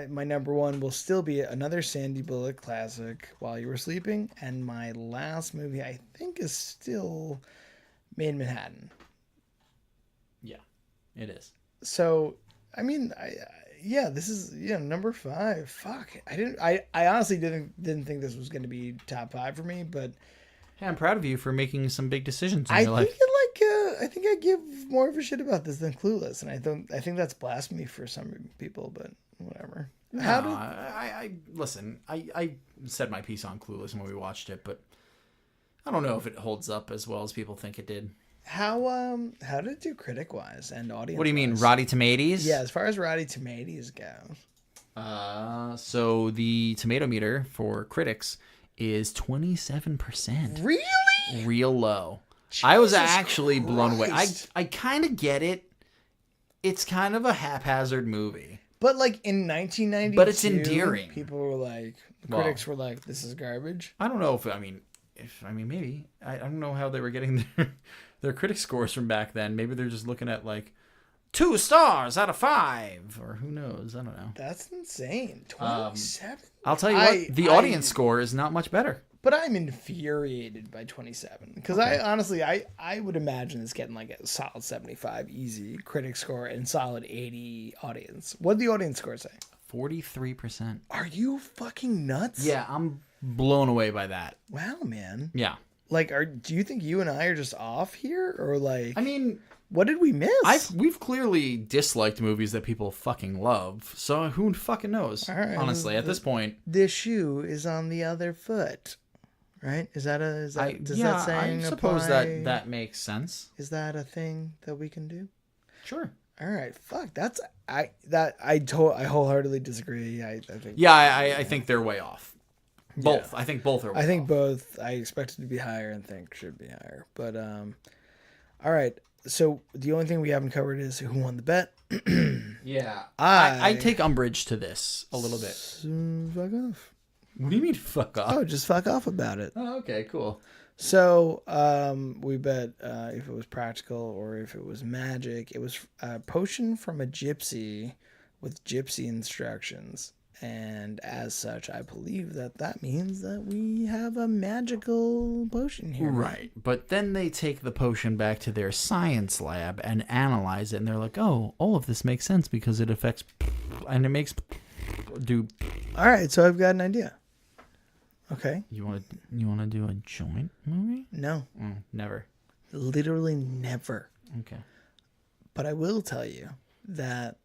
my number 1 will still be another Sandy Bullock classic, While You Were Sleeping, and my last movie I think is still Made in Manhattan. Yeah, it is. So I mean, yeah, this is number 5. Fuck, I honestly didn't think this was going to be top 5 for me, but Hey, I'm proud of you for making some big decisions in I your think life. I think I give more of a shit about this than Clueless, and I think that's blasphemy for some people, but whatever. No, I listen. I said my piece on Clueless when we watched it, but I don't know if it holds up as well as people think it did. How did it do critic wise and audience? What do you mean, Rotten Tomatoes? Yeah, as far as Rotten Tomatoes goes. So the tomato meter for critics is 27%. Really? Real low. I was Jesus actually blown away. Christ. I kind of get it. It's kind of a haphazard movie. But like in 1992, But it's endearing. People were like, critics were like, "This is garbage." I don't know if maybe I don't know how they were getting their critic scores from back then. Maybe they're just looking at like 2 stars out of 5, or who knows? I don't know. That's insane. 27. I'll tell you what, the audience score is not much better. But I'm infuriated by 27 because I honestly I would imagine it's getting like a solid 75 easy critic score and solid 80 audience. What did the audience score say? 43%. Are you fucking nuts? Yeah, I'm blown away by that. Wow, man. Yeah. Like, do you think you and I are just off here, or like? I mean, what did we miss? We've clearly disliked movies that people fucking love. So who fucking knows? All right, honestly, at this point, this shoe is on the other foot. Right? Does that saying I suppose apply? that makes sense. Is that a thing that we can do? Sure. All right. Fuck. I wholeheartedly disagree. I think. Yeah, I think they're way off. Both. Yeah. I think both are way I think off. both. I expected to be higher and think should be higher. But all right. So the only thing we haven't covered is who won the bet. Yeah. I take umbrage to this a little bit. Fuck off. What do you mean fuck off? Oh, just fuck off about it. Oh, okay, cool. So we bet if it was practical or if it was magic. It was a potion from a gypsy with gypsy instructions. And as such, I believe that means that we have a magical potion here. Right. But then they take the potion back to their science lab and analyze it. And they're like, oh, all of this makes sense because it affects... And it makes... do... All right, so I've got an idea. Okay. You want to do a joint movie? No. Never. Literally never. Okay. But I will tell you that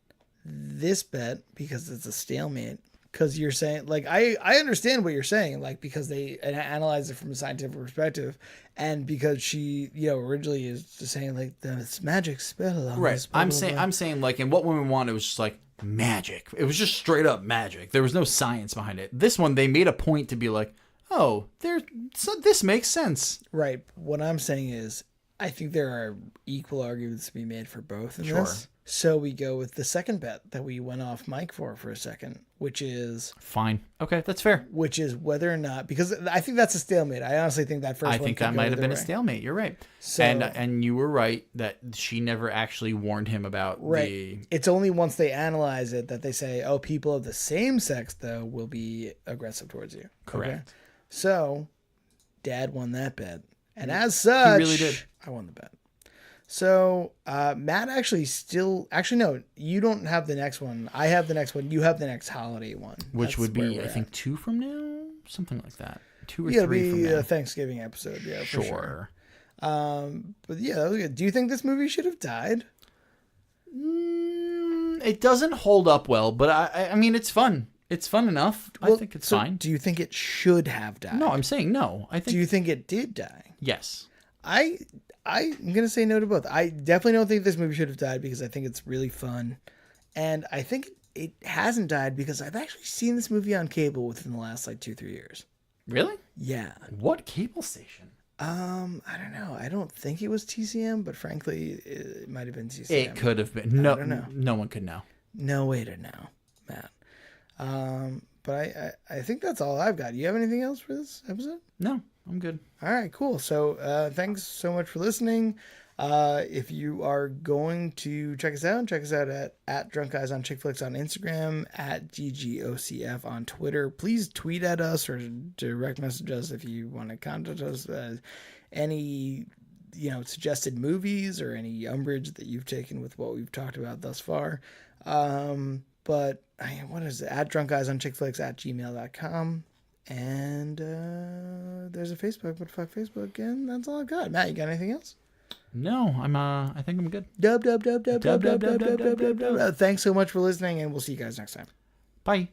this bet, because it's a stalemate, Because you're saying, like, I understand what you're saying, like, because they analyze it from a scientific perspective, and because she, originally is just saying, like, this magic spell on Right. this, blah, blah, blah. I'm saying, like, in What Women Want, it was just like magic. It was just straight up magic. There was no science behind it. This one, they made a point to be like, oh, this makes sense. Right. What I'm saying is, I think there are equal arguments to be made for both in this. So we go with the second bet that we went off mic for a second, which is... Fine. Okay, that's fair. Which is whether or not... Because I think that's a stalemate. I honestly think that first one... I think that might have been a stalemate. You're right. So, and you were right that she never actually warned him about It's only once they analyze it that they say, oh, people of the same sex, though, will be aggressive towards you. Correct. Okay? So, Dad won that bet. And as such... He really did. I won the bet. So, Matt actually no, you don't have the next one. I have the next one. You have the next holiday one. Which would be, I think, 2 from now? Something like that. 2 or 3 it'll from be now. a Thanksgiving episode, yeah, Sure. for sure. But yeah, that was good. Do you think this movie should have died? It doesn't hold up well, but I mean, it's fun. It's fun enough. I think it's fine. Do you think it should have died? No, I'm saying no. Do you think it did die? Yes. I'm going to say no to both. I definitely don't think this movie should have died because I think it's really fun. And I think it hasn't died because I've actually seen this movie on cable within the last, 2-3 years. Really? Yeah. What cable station? I don't know. I don't think it was TCM, but frankly, it might have been TCM. It could have been. No, I don't know. No one could know. No way to know, Matt. But I think that's all I've got. You have anything else for this episode? No, I'm good. All right, cool. So thanks so much for listening. If you are going to check us out at DrunkGuysonChickFlicks on Instagram, at GGOCF on Twitter. Please tweet at us or direct message us if you want to contact us. Any suggested movies or any umbrage that you've taken with what we've talked about thus far. But what is it? At DrunkGuysonChickFlicks at gmail.com. And there's a Facebook, but fuck Facebook, and that's all I've got. Matt, you got anything else? No, I think I'm good. Dub. Thanks so much for listening, and we'll see you guys next time. Bye.